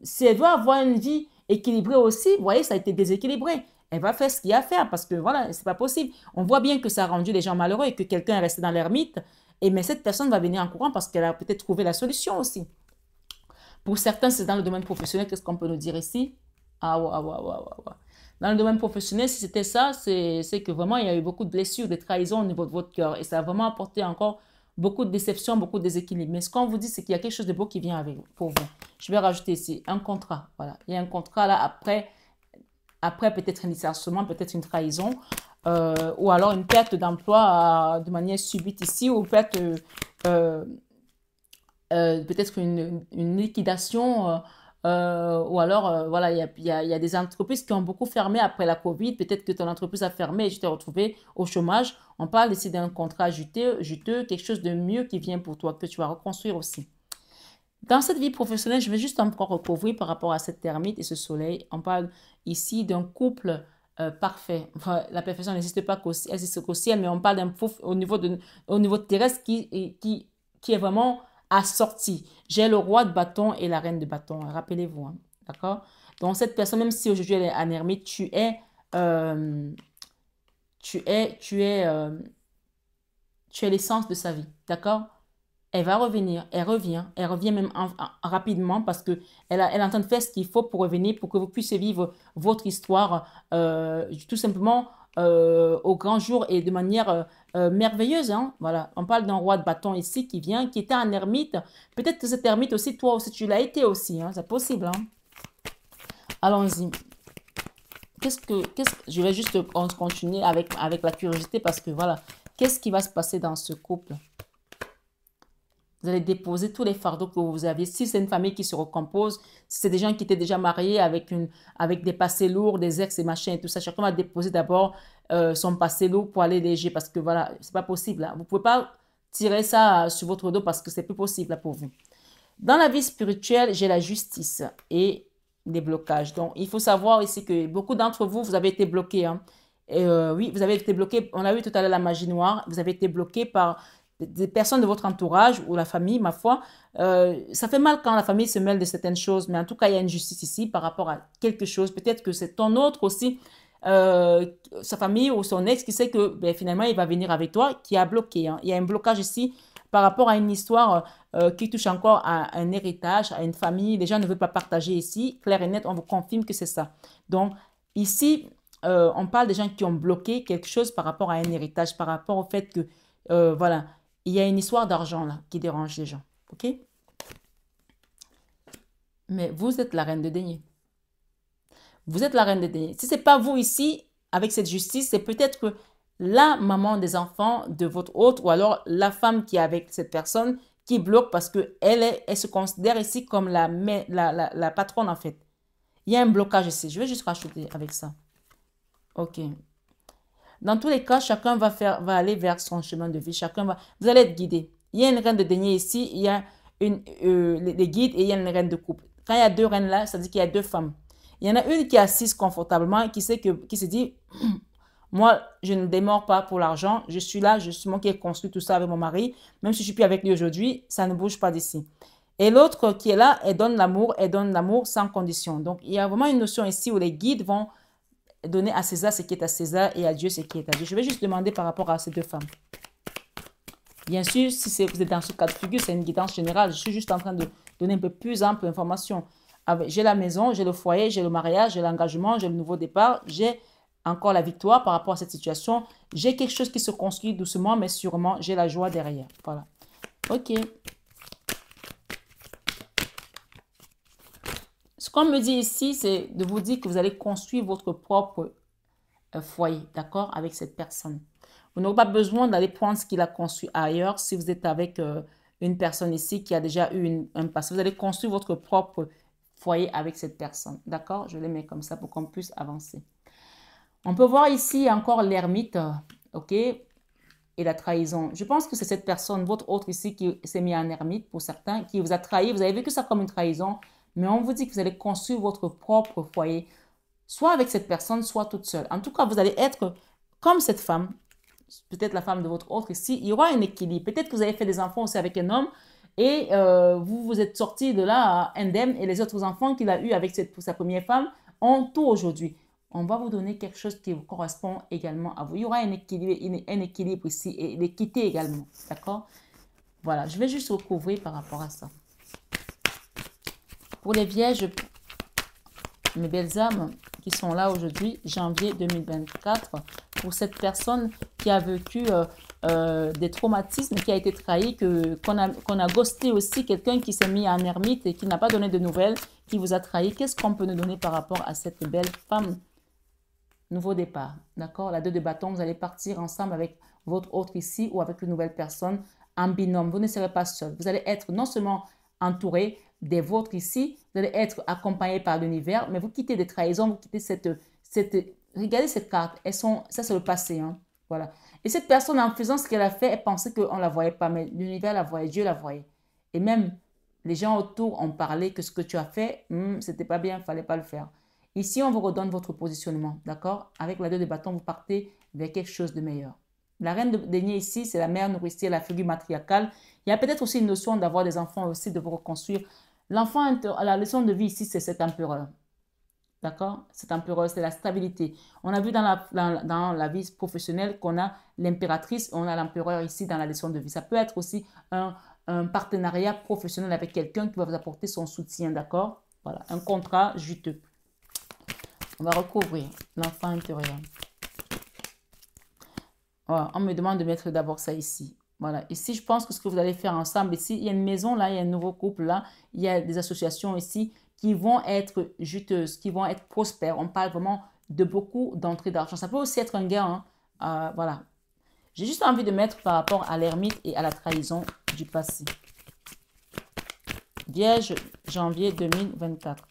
si elle doit avoir une vie équilibrée aussi, vous voyez, ça a été déséquilibré. Elle va faire ce qu'il y a à faire parce que voilà, c'est pas possible. On voit bien que ça a rendu les gens malheureux et que quelqu'un est resté dans l'ermite. Et mais cette personne va venir en courant parce qu'elle a peut-être trouvé la solution aussi. Pour certains, c'est dans le domaine professionnel. Qu'est-ce qu'on peut nous dire ici? Ah ouais, ouais, ouais, ouais, ouais. Dans le domaine professionnel, si c'était ça, c'est que vraiment, il y a eu beaucoup de blessures, de trahisons au niveau de votre cœur. Et ça a vraiment apporté encore beaucoup de déceptions, beaucoup de déséquilibres. Mais ce qu'on vous dit, c'est qu'il y a quelque chose de beau qui vient avec vous, pour vous. Je vais rajouter ici un contrat. Voilà. Il y a un contrat là après peut-être un licenciement, peut-être une trahison, ou alors une perte d'emploi de manière subite ici, ou perte euh, peut-être une liquidation, ou alors, voilà, il y a des entreprises qui ont beaucoup fermé après la Covid. Peut-être que ton entreprise a fermé et tu t'es retrouvé au chômage. On parle ici d'un contrat juteux, quelque chose de mieux qui vient pour toi, que tu vas reconstruire aussi. Dans cette vie professionnelle, je vais juste encore recouvrir par rapport à cette termite et ce soleil. On parle ici d'un couple parfait. Enfin, la perfection n'existe pas qu'au ciel, existe qu'au ciel, mais on parle d'un couple au niveau terrestre qui est vraiment assorti. J'ai le roi de bâton et la reine de bâton. Rappelez-vous, hein, d'accord? Donc, cette personne, même si aujourd'hui elle est en ermite, euh, tu es l'essence de sa vie, d'accord? Elle va revenir, elle revient même rapidement parce que elle est en train de faire ce qu'il faut pour revenir, pour que vous puissiez vivre votre histoire tout simplement au grand jour et de manière merveilleuse. Hein. Voilà, on parle d'un roi de bâton ici qui vient, qui était un ermite. Peut-être que cet ermite aussi, toi aussi, tu l'as été aussi. Hein. C'est possible. Hein. Allons-y. Je vais juste continuer avec la curiosité parce que voilà, qu'est-ce qui va se passer dans ce couple? Vous allez déposer tous les fardeaux que vous aviez. Si c'est une famille qui se recompose, si c'est des gens qui étaient déjà mariés avec des passés lourds, des ex et machin et tout ça, chacun va déposer d'abord son passé lourd pour aller léger parce que voilà, c'est pas possible. Là. Vous pouvez pas tirer ça sur votre dos parce que c'est plus possible là, pour vous. Dans la vie spirituelle, j'ai la justice et des blocages. Donc, il faut savoir ici que beaucoup d'entre vous, vous avez été bloqués. Hein. Et, oui, vous avez été bloqués. On a vu tout à l'heure la magie noire. Vous avez été bloqués par des personnes de votre entourage ou la famille, ma foi. Ça fait mal quand la famille se mêle de certaines choses, mais en tout cas, il y a une justice ici par rapport à quelque chose. Peut-être que c'est ton autre aussi, sa famille ou son ex qui sait que ben, finalement, il va venir avec toi, qui a bloqué. Hein. Il y a un blocage ici par rapport à une histoire qui touche encore à un héritage, à une famille. Les gens ne veulent pas partager ici. Clair et net, on vous confirme que c'est ça. Donc, ici, on parle des gens qui ont bloqué quelque chose par rapport à un héritage, par rapport au fait que, voilà, il y a une histoire d'argent là qui dérange les gens. OK? Mais vous êtes la reine de denier. Vous êtes la reine de denier. Si ce n'est pas vous ici, avec cette justice, c'est peut-être que la maman des enfants de votre hôte ou alors la femme qui est avec cette personne qui bloque parce qu'elle se considère ici comme la patronne en fait. Il y a un blocage ici. Je vais juste rajouter avec ça. OK. Dans tous les cas, chacun va aller vers son chemin de vie. Vous allez être guidé. Il y a une reine de denier ici, il y a les guides et il y a une reine de couple. Quand il y a deux reines là, ça dit qu'il y a deux femmes. Il y en a une qui est assise confortablement, qui se dit, moi, je ne démords pas pour l'argent. Je suis là, je suis moi qui ai construit tout ça avec mon mari. Même si je ne suis plus avec lui aujourd'hui, ça ne bouge pas d'ici. Et l'autre qui est là, elle donne l'amour sans condition. Donc, il y a vraiment une notion ici où les guides vont donner à César ce qui est à César et à Dieu ce qui est à Dieu. Je vais juste demander par rapport à ces deux femmes. Bien sûr, si vous êtes dans ce cas de figure, c'est une guidance générale. Je suis juste en train de donner un peu plus ample information. J'ai la maison, j'ai le foyer, j'ai le mariage, j'ai l'engagement, j'ai le nouveau départ, j'ai encore la victoire par rapport à cette situation. J'ai quelque chose qui se construit doucement, mais sûrement, j'ai la joie derrière. Voilà. OK. Ce qu'on me dit ici, c'est de vous dire que vous allez construire votre propre foyer, d'accord, avec cette personne. Vous n'aurez pas besoin d'aller prendre ce qu'il a construit ailleurs si vous êtes avec une personne ici qui a déjà eu un passé. Vous allez construire votre propre foyer avec cette personne, d'accord? Je les mets comme ça pour qu'on puisse avancer. On peut voir ici encore l'ermite, ok, et la trahison. Je pense que c'est cette personne, votre autre ici, qui s'est mis en ermite pour certains, qui vous a trahi. Vous avez vécu ça comme une trahison, mais on vous dit que vous allez construire votre propre foyer, soit avec cette personne, soit toute seule. En tout cas, vous allez être comme cette femme, peut-être la femme de votre autre ici. Il y aura un équilibre. Peut-être que vous avez fait des enfants aussi avec un homme et vous vous êtes sorti de là indemne et les autres enfants qu'il a eu avec sa première femme ont tout aujourd'hui. On va vous donner quelque chose qui vous correspond également à vous. Il y aura un équilibre ici et l'équité également. D'accord? Voilà, je vais juste recouvrir par rapport à ça. Pour les vierges, mes belles âmes qui sont là aujourd'hui, janvier 2024, pour cette personne qui a vécu des traumatismes, qui a été trahi, qu'on a ghosté aussi, quelqu'un qui s'est mis en ermite et qui n'a pas donné de nouvelles, qui vous a trahi. Qu'est-ce qu'on peut nous donner par rapport à cette belle femme? Nouveau départ, d'accord? La 2 de bâton, vous allez partir ensemble avec votre autre ici ou avec une nouvelle personne en binôme. Vous ne serez pas seul. Vous allez être non seulement entouré des vôtres ici, vous allez être accompagné par l'univers, mais vous quittez des trahisons, vous quittez regardez cette carte, ça c'est le passé, hein? Voilà. Et cette personne, en faisant ce qu'elle a fait, elle pensait qu'on ne la voyait pas, mais l'univers la voyait, Dieu la voyait. Et même les gens autour ont parlé que ce que tu as fait, c'était pas bien, il ne fallait pas le faire. Ici, on vous redonne votre positionnement, d'accord? Avec la 2 de bâton, vous partez vers quelque chose de meilleur. La reine de denier ici, c'est la mère nourricière, la figure matriarcale. Il y a peut-être aussi une notion d'avoir des enfants aussi, de vous reconstruire. L'enfant, la leçon de vie ici, c'est cet empereur. D'accord? Cet empereur, c'est la stabilité. On a vu dans la vie professionnelle qu'on a l'impératrice, on a l'empereur ici dans la leçon de vie. Ça peut être aussi un partenariat professionnel avec quelqu'un qui va vous apporter son soutien, d'accord? Voilà, un contrat juteux. On va recouvrir l'enfant intérieur. Voilà, on me demande de mettre d'abord ça ici. Voilà, ici, je pense que ce que vous allez faire ensemble, ici, il y a une maison là, il y a un nouveau couple là, il y a des associations ici qui vont être juteuses, qui vont être prospères. On parle vraiment de beaucoup d'entrées d'argent. Ça peut aussi être un gain, hein. Voilà. J'ai juste envie de mettre par rapport à l'ermite et à la trahison du passé. Vierge, janvier 2024.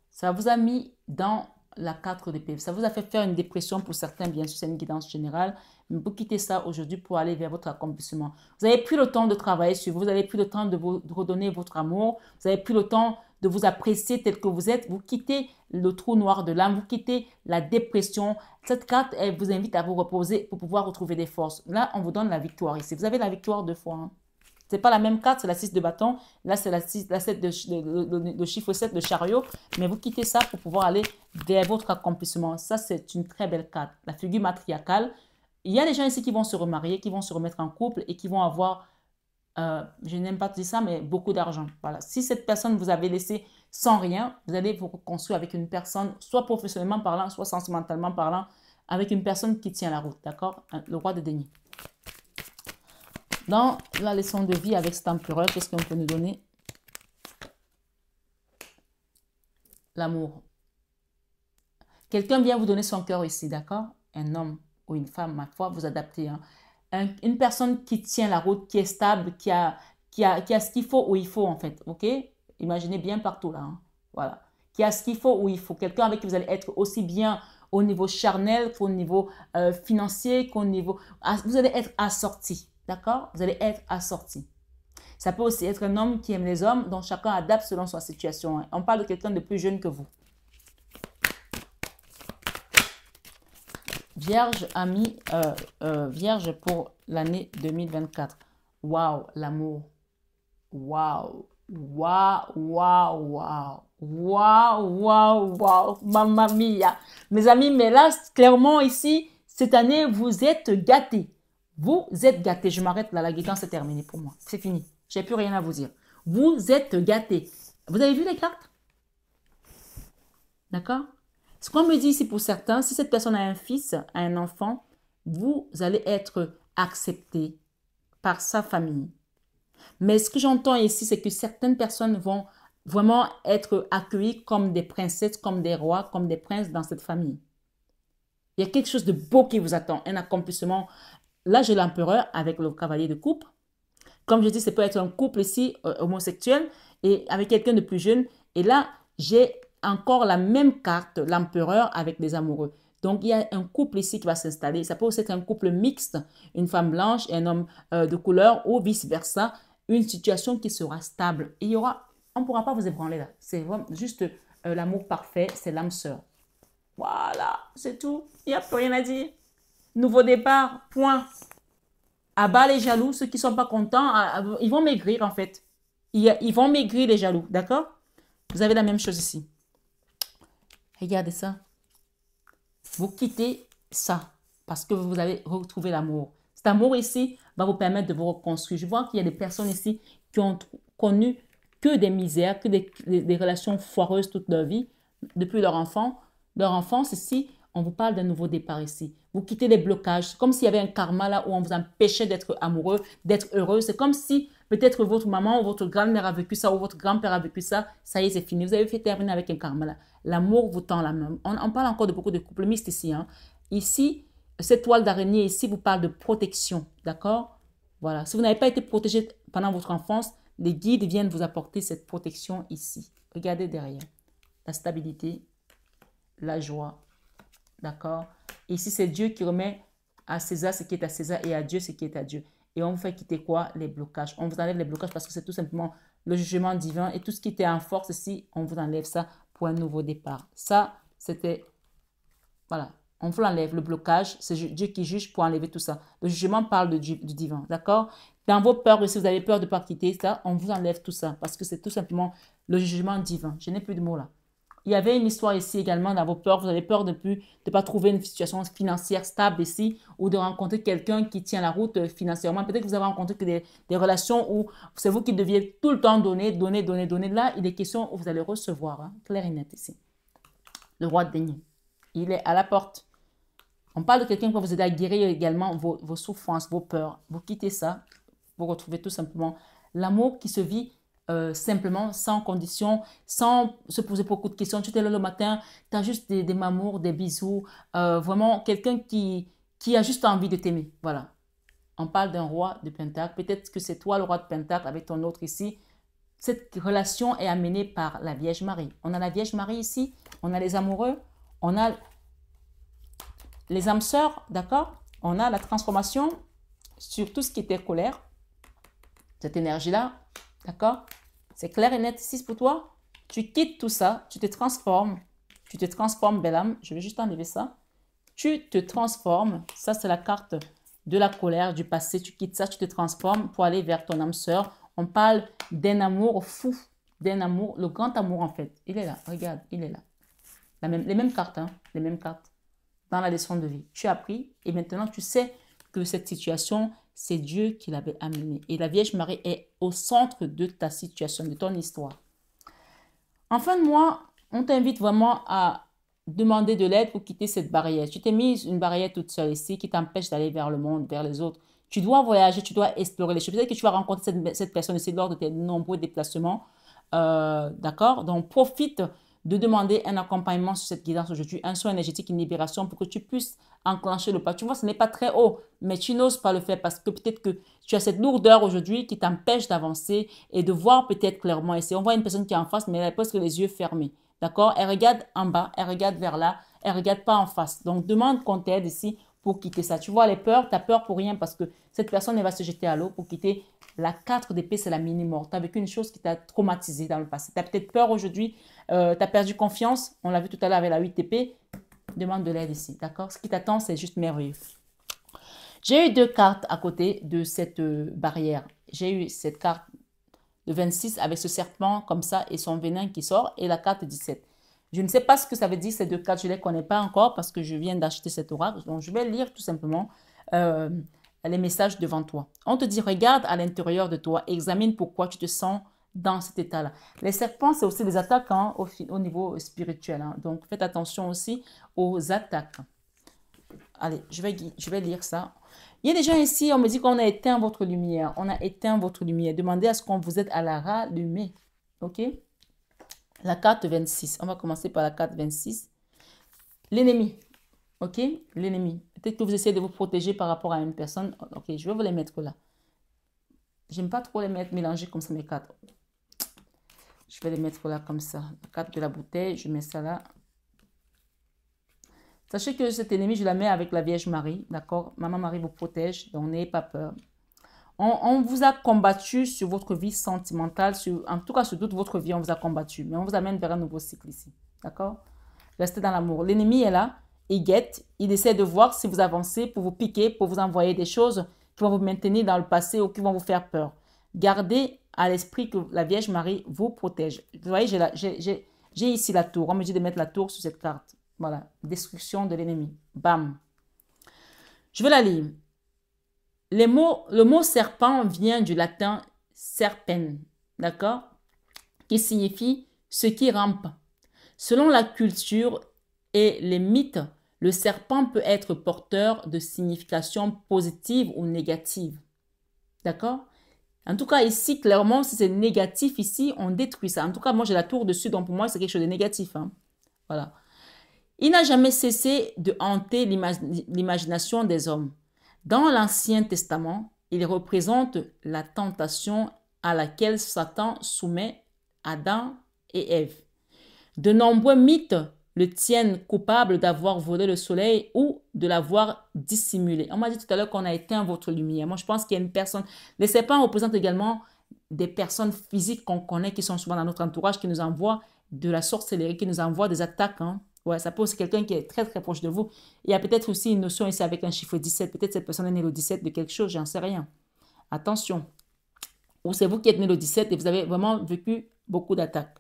Ça vous a mis dans la 4 d'épée. Ça vous a fait faire une dépression pour certains, bien sûr, c'est une guidance générale. Mais vous quittez ça aujourd'hui pour aller vers votre accomplissement. Vous avez pris le temps de travailler sur vous, vous avez pris le temps de vous redonner votre amour, vous avez pris le temps de vous apprécier tel que vous êtes. Vous quittez le trou noir de l'âme, vous quittez la dépression. Cette carte, elle vous invite à vous reposer pour pouvoir retrouver des forces. Là, on vous donne la victoire ici. Vous avez la victoire 2 fois, hein. Ce n'est pas la même carte, c'est la 6 de bâton. Là, c'est le chiffre 7 de chariot. Mais vous quittez ça pour pouvoir aller vers votre accomplissement. Ça, c'est une très belle carte. La figure matriarcale. Il y a des gens ici qui vont se remarier, qui vont se remettre en couple et qui vont avoir, je n'aime pas dire ça, mais beaucoup d'argent. Voilà. Si cette personne vous avait laissé sans rien, vous allez vous reconstruire avec une personne, soit professionnellement parlant, soit sentimentalement parlant, avec une personne qui tient la route. D'accord? Le roi de denier. Dans la leçon de vie avec cet empereur, qu'est-ce qu'on peut nous donner? L'amour. Quelqu'un vient vous donner son cœur ici, d'accord? Un homme ou une femme, ma foi, vous adaptez, hein? Une personne qui tient la route, qui est stable, qui a ce qu'il faut où il faut, en fait, ok? Imaginez bien partout, là, hein? Voilà. Qui a ce qu'il faut où il faut. Quelqu'un avec qui vous allez être aussi bien au niveau charnel qu'au niveau financier, qu'au niveau... Vous allez être assorti. D'accord? Vous allez être assorti. Ça peut aussi être un homme qui aime les hommes, dont chacun adapte selon sa situation. On parle de quelqu'un de plus jeune que vous. Vierge, ami, vierge pour l'année 2024. Waouh, l'amour. Waouh, waouh, waouh, waouh. Waouh, waouh, waouh. Mamma mia. Mes amis, mais là, clairement ici, cette année, vous êtes gâtés. Vous êtes gâtés. Je m'arrête là, la guidance est terminée pour moi. C'est fini. Je n'ai plus rien à vous dire. Vous êtes gâtés. Vous avez vu les cartes? D'accord? Ce qu'on me dit ici pour certains, si cette personne a un fils, a un enfant, vous allez être accepté par sa famille. Mais ce que j'entends ici, c'est que certaines personnes vont vraiment être accueillies comme des princesses, comme des rois, comme des princes dans cette famille. Il y a quelque chose de beau qui vous attend, un accomplissement. Là, j'ai l'empereur avec le cavalier de coupe. Comme je dis, ça peut être un couple ici, homosexuel, et avec quelqu'un de plus jeune. Et là, j'ai encore la même carte, l'empereur avec les amoureux. Donc, il y a un couple ici qui va s'installer. Ça peut aussi être un couple mixte, une femme blanche et un homme de couleur ou vice-versa. Une situation qui sera stable. Et il y aura, on ne pourra pas vous ébranler là. C'est juste l'amour parfait, c'est l'âme sœur. Voilà, c'est tout. Il n'y a plus rien à dire. Nouveau départ, point. À bas les jaloux, ceux qui ne sont pas contents, ils vont maigrir en fait. Ils vont maigrir les jaloux, d'accord? Vous avez la même chose ici. Regardez ça. Vous quittez ça parce que vous avez retrouvé l'amour. Cet amour ici va vous permettre de vous reconstruire. Je vois qu'il y a des personnes ici qui ont connu que des misères, que des relations foireuses toute leur vie, depuis leur enfance ici. On vous parle d'un nouveau départ ici. Vous quittez les blocages. C'est comme s'il y avait un karma là où on vous empêchait d'être amoureux, d'être heureux. C'est comme si peut-être votre maman ou votre grand-mère a vécu ça ou votre grand-père a vécu ça. Ça y est, c'est fini. Vous avez fait terminer avec un karma là. L'amour vous tend la main. On parle encore de beaucoup de couples mixtes ici. Hein. Ici, cette toile d'araignée ici vous parle de protection. D'accord? Voilà. Si vous n'avez pas été protégé pendant votre enfance, les guides viennent vous apporter cette protection ici. Regardez derrière. La stabilité, la joie. D'accord? Ici, c'est Dieu qui remet à César ce qui est à César et à Dieu ce qui est à Dieu. Et on vous fait quitter quoi? Les blocages. On vous enlève les blocages parce que c'est tout simplement le jugement divin. Et tout ce qui était en force ici, on vous enlève ça pour un nouveau départ. Ça, c'était... Voilà. On vous l'enlève, le blocage. C'est Dieu qui juge pour enlever tout ça. Le jugement parle du divin. D'accord? Dans vos peurs, si vous avez peur de ne pas quitter ça, on vous enlève tout ça. Parce que c'est tout simplement le jugement divin. Je n'ai plus de mots là. Il y avait une histoire ici également dans vos peurs. Vous avez peur de ne pas trouver une situation financière stable ici ou de rencontrer quelqu'un qui tient la route financièrement. Peut-être que vous avez rencontré que des relations où c'est vous qui deviez tout le temps donner. Là, il est question où vous allez recevoir. Hein, clair et net ici. Le roi de denier. Il est à la porte. On parle de quelqu'un qui va vous aider à guérir également vos souffrances, vos peurs. Vous quittez ça. Vous retrouvez tout simplement l'amour qui se vit simplement, sans condition, sans se poser beaucoup de questions. Tu te lèves le matin, tu as juste des mamours, des bisous. Vraiment, quelqu'un qui a juste envie de t'aimer. Voilà. On parle d'un roi de Pentacle. Peut-être que c'est toi le roi de Pentacle avec ton autre ici. Cette relation est amenée par la Vierge Marie. On a la Vierge Marie ici. On a les amoureux. On a les âmes sœurs. D'accord? On a la transformation sur tout ce qui était colère. Cette énergie-là. D'accord? C'est clair et net ici pour toi. Tu quittes tout ça, tu te transformes. Tu te transformes, belle âme. Je vais juste enlever ça. Tu te transformes. Ça, c'est la carte de la colère, du passé. Tu quittes ça, tu te transformes pour aller vers ton âme sœur. On parle d'un amour fou. D'un amour, le grand amour en fait. Il est là, regarde, il est là. Les mêmes cartes, hein, les mêmes cartes. Dans la leçon de vie. Tu as appris et maintenant tu sais que cette situation, c'est Dieu qui l'avait amené. Et la Vierge Marie est au centre de ta situation, de ton histoire. En fin de mois, on t'invite vraiment à demander de l'aide pour quitter cette barrière. Tu t'es mise une barrière toute seule ici qui t'empêche d'aller vers le monde, vers les autres. Tu dois voyager, tu dois explorer les choses. Peut-être que tu vas rencontrer cette personne ici lors de tes nombreux déplacements. D'accord? Donc, profite de demander un accompagnement sur cette guidance aujourd'hui, un soin énergétique, une libération pour que tu puisses enclencher le pas. Tu vois, ce n'est pas très haut, mais tu n'oses pas le faire parce que peut-être que tu as cette lourdeur aujourd'hui qui t'empêche d'avancer et de voir peut-être clairement. Et si on voit une personne qui est en face, mais elle a presque les yeux fermés. D'accord? Elle regarde en bas, elle regarde vers là, elle ne regarde pas en face. Donc, demande qu'on t'aide ici pour quitter ça. Tu vois, les peurs, tu as peur pour rien parce que cette personne, elle va se jeter à l'eau pour quitter. La 4 d'épée, c'est la mini-mort. Tu as vécu une chose qui t'a traumatisé dans le passé. Tu as peut-être peur aujourd'hui, tu as perdu confiance. On l'a vu tout à l'heure avec la 8 épée. Demande de l'aide ici, d'accord? Ce qui t'attend, c'est juste merveilleux. J'ai eu 2 cartes à côté de cette barrière. J'ai eu cette carte de 26 avec ce serpent comme ça et son venin qui sort et la carte 17. Je ne sais pas ce que ça veut dire ces 2 cartes. Je ne les connais pas encore parce que je viens d'acheter cet oracle. Donc, je vais lire tout simplement les messages devant toi. On te dit, regarde à l'intérieur de toi, examine pourquoi tu te sens dans cet état-là. Les serpents, c'est aussi des attaques hein, au niveau spirituel. Hein. Donc, faites attention aussi aux attaques. Allez, je vais lire ça. Il y a des gens ici, on me dit qu'on a éteint votre lumière. On a éteint votre lumière. Demandez à ce qu'on vous aide à la rallumer. OK? La carte 26. On va commencer par la carte 26. L'ennemi. OK? L'ennemi. Peut-être que vous essayez de vous protéger par rapport à une personne. OK, je vais vous les mettre là. J'aime pas trop les mettre mélangés comme ça, mes cartes. Je vais les mettre là comme ça. La carte de la bouteille, je mets ça là. Sachez que cet ennemi, je la mets avec la Vierge Marie, d'accord? Maman Marie vous protège, donc n'ayez pas peur. On vous a combattu sur votre vie sentimentale, en tout cas sur toute votre vie, on vous a combattu. Mais on vous amène vers un nouveau cycle ici, d'accord? Restez dans l'amour. L'ennemi est là, il guette, il essaie de voir si vous avancez pour vous piquer, pour vous envoyer des choses qui vont vous maintenir dans le passé ou qui vont vous faire peur. Gardez à l'esprit que la Vierge Marie vous protège. Vous voyez, j'ai ici la tour. On me dit de mettre la tour sur cette carte. Voilà, destruction de l'ennemi. Bam. Je vais la lire. Le mot serpent vient du latin serpen, d'accord? Qui signifie ce qui rampe. Selon la culture et les mythes, le serpent peut être porteur de significations positives ou négatives. D'accord? En tout cas, ici, clairement, si c'est négatif, ici, on détruit ça. En tout cas, moi, j'ai la tour dessus, donc pour moi, c'est quelque chose de négatif. Hein. Voilà. Il n'a jamais cessé de hanter l'imagination des hommes. Dans l'Ancien Testament, il représente la tentation à laquelle Satan soumet Adam et Ève. De nombreux mythes le tiennent coupable d'avoir volé le soleil ou de l'avoir dissimulé. On m'a dit tout à l'heure qu'on a éteint votre lumière. Moi, je pense qu'il y a une personne... Les serpents représentent également des personnes physiques qu'on connaît, qui sont souvent dans notre entourage, qui nous envoient de la sorcellerie, qui nous envoient des attaques. Hein. Ouais, ça peut aussi quelqu'un qui est très, très proche de vous. Il y a peut-être aussi une notion ici avec un chiffre 17. Peut-être cette personne est née le 17 de quelque chose, j'en sais rien. Attention. Ou c'est vous qui êtes né le 17 et vous avez vraiment vécu beaucoup d'attaques.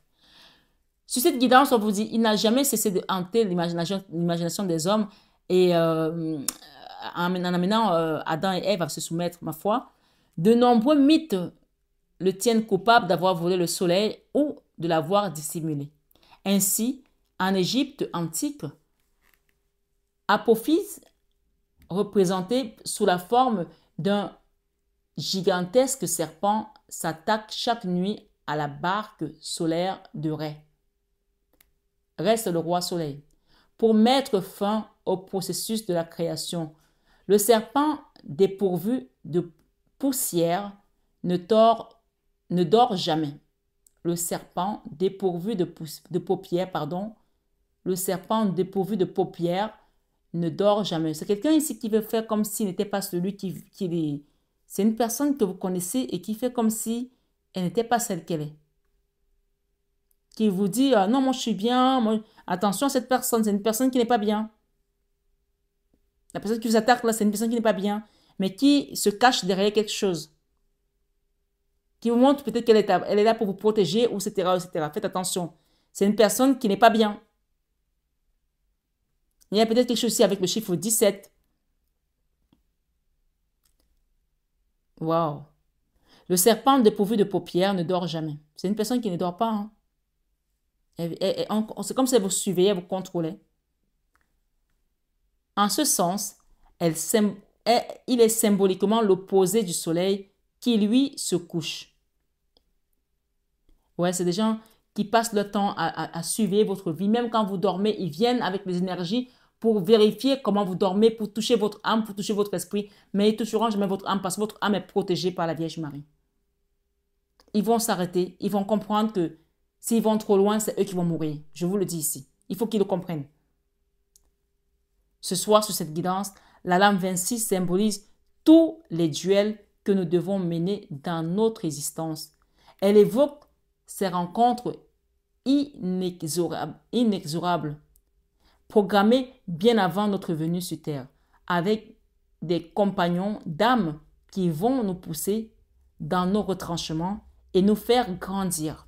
Sur cette guidance, on vous dit, il n'a jamais cessé de hanter l'imagination des hommes et en amenant Adam et Ève à se soumettre, ma foi. De nombreux mythes le tiennent coupable d'avoir volé le soleil ou de l'avoir dissimulé. Ainsi, en Égypte antique, Apophis, représenté sous la forme d'un gigantesque serpent, s'attaque chaque nuit à la barque solaire de Ré. Reste le roi soleil. Pour mettre fin au processus de la création, le serpent dépourvu de poussière ne dort jamais. Le serpent dépourvu de paupières, pardon, le serpent dépourvu de paupières ne dort jamais. C'est quelqu'un ici qui veut faire comme s'il n'était pas celui qui est. C'est une personne que vous connaissez et qui fait comme si elle n'était pas celle qu'elle est. Qui vous dit, non, moi je suis bien. Moi... Attention à cette personne, c'est une personne qui n'est pas bien. La personne qui vous attaque là, c'est une personne qui n'est pas bien, mais qui se cache derrière quelque chose. Qui vous montre peut-être qu'elle est là pour vous protéger, etc., etc. Faites attention. C'est une personne qui n'est pas bien. Il y a peut-être quelque chose aussi avec le chiffre 17. Waouh. Le serpent dépourvu de paupières ne dort jamais. C'est une personne qui ne dort pas. Hein. C'est comme si elle vous surveillait, elle vous contrôlait. En ce sens, il est symboliquement l'opposé du soleil qui, lui, se couche. Ouais, c'est des gens qui passent le temps à surveiller votre vie. Même quand vous dormez, ils viennent avec les énergies pour vérifier comment vous dormez, pour toucher votre âme, pour toucher votre esprit. Mais ils toucheront jamais votre âme parce que votre âme est protégée par la Vierge Marie. Ils vont s'arrêter. Ils vont comprendre que s'ils vont trop loin, c'est eux qui vont mourir. Je vous le dis ici. Il faut qu'ils le comprennent. Ce soir, sur cette guidance, la lame 26 symbolise tous les duels que nous devons mener dans notre existence. Elle évoque ces rencontres inexorables, programmées bien avant notre venue sur Terre, avec des compagnons d'âme qui vont nous pousser dans nos retranchements et nous faire grandir.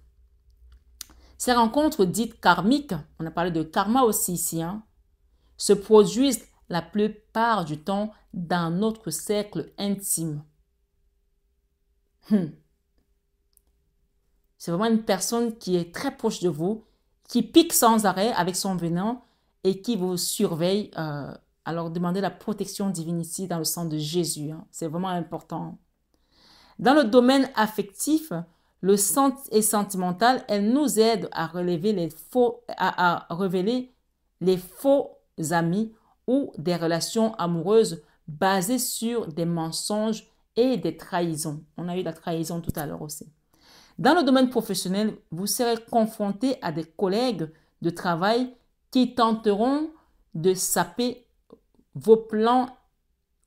Ces rencontres dites karmiques, on a parlé de karma aussi ici, hein, se produisent la plupart du temps dans notre cercle intime. C'est vraiment une personne qui est très proche de vous, qui pique sans arrêt avec son venin et qui vous surveille. Alors demandez la protection divine ici dans le sang de Jésus. Hein. C'est vraiment important. Dans le domaine affectif, et sentimental, elle nous aide à révéler les faux amis ou des relations amoureuses basées sur des mensonges et des trahisons. On a eu la trahison tout à l'heure aussi. Dans le domaine professionnel, vous serez confronté à des collègues de travail qui tenteront de saper vos plans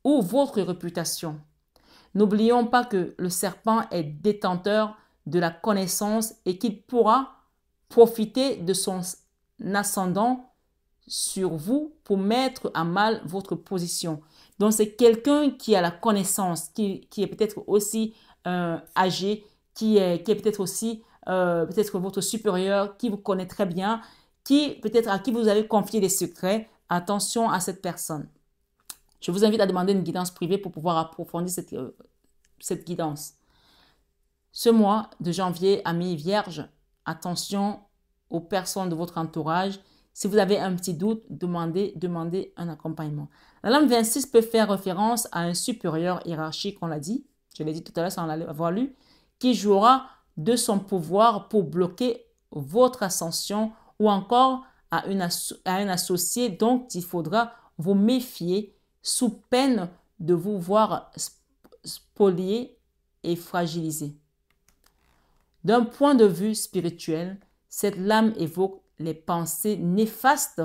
ou votre réputation. N'oublions pas que le serpent est détenteur de la connaissance et qu'il pourra profiter de son ascendant sur vous pour mettre à mal votre position. Donc, c'est quelqu'un qui a la connaissance, qui est peut-être aussi âgé, qui est peut-être aussi peut-être votre supérieur, qui vous connaît très bien, qui peut-être à qui vous avez confié des secrets. Attention à cette personne. Je vous invite à demander une guidance privée pour pouvoir approfondir cette guidance. Ce mois de janvier, amis vierges, attention aux personnes de votre entourage. Si vous avez un petit doute, demandez un accompagnement. La lame 26 peut faire référence à un supérieur hiérarchique, on l'a dit. Je l'ai dit tout à l'heure sans l'avoir lu, qui jouera de son pouvoir pour bloquer votre ascension ou encore à un associé dont il faudra vous méfier sous peine de vous voir spolié et fragilisé. D'un point de vue spirituel, cette lame évoque les pensées néfastes,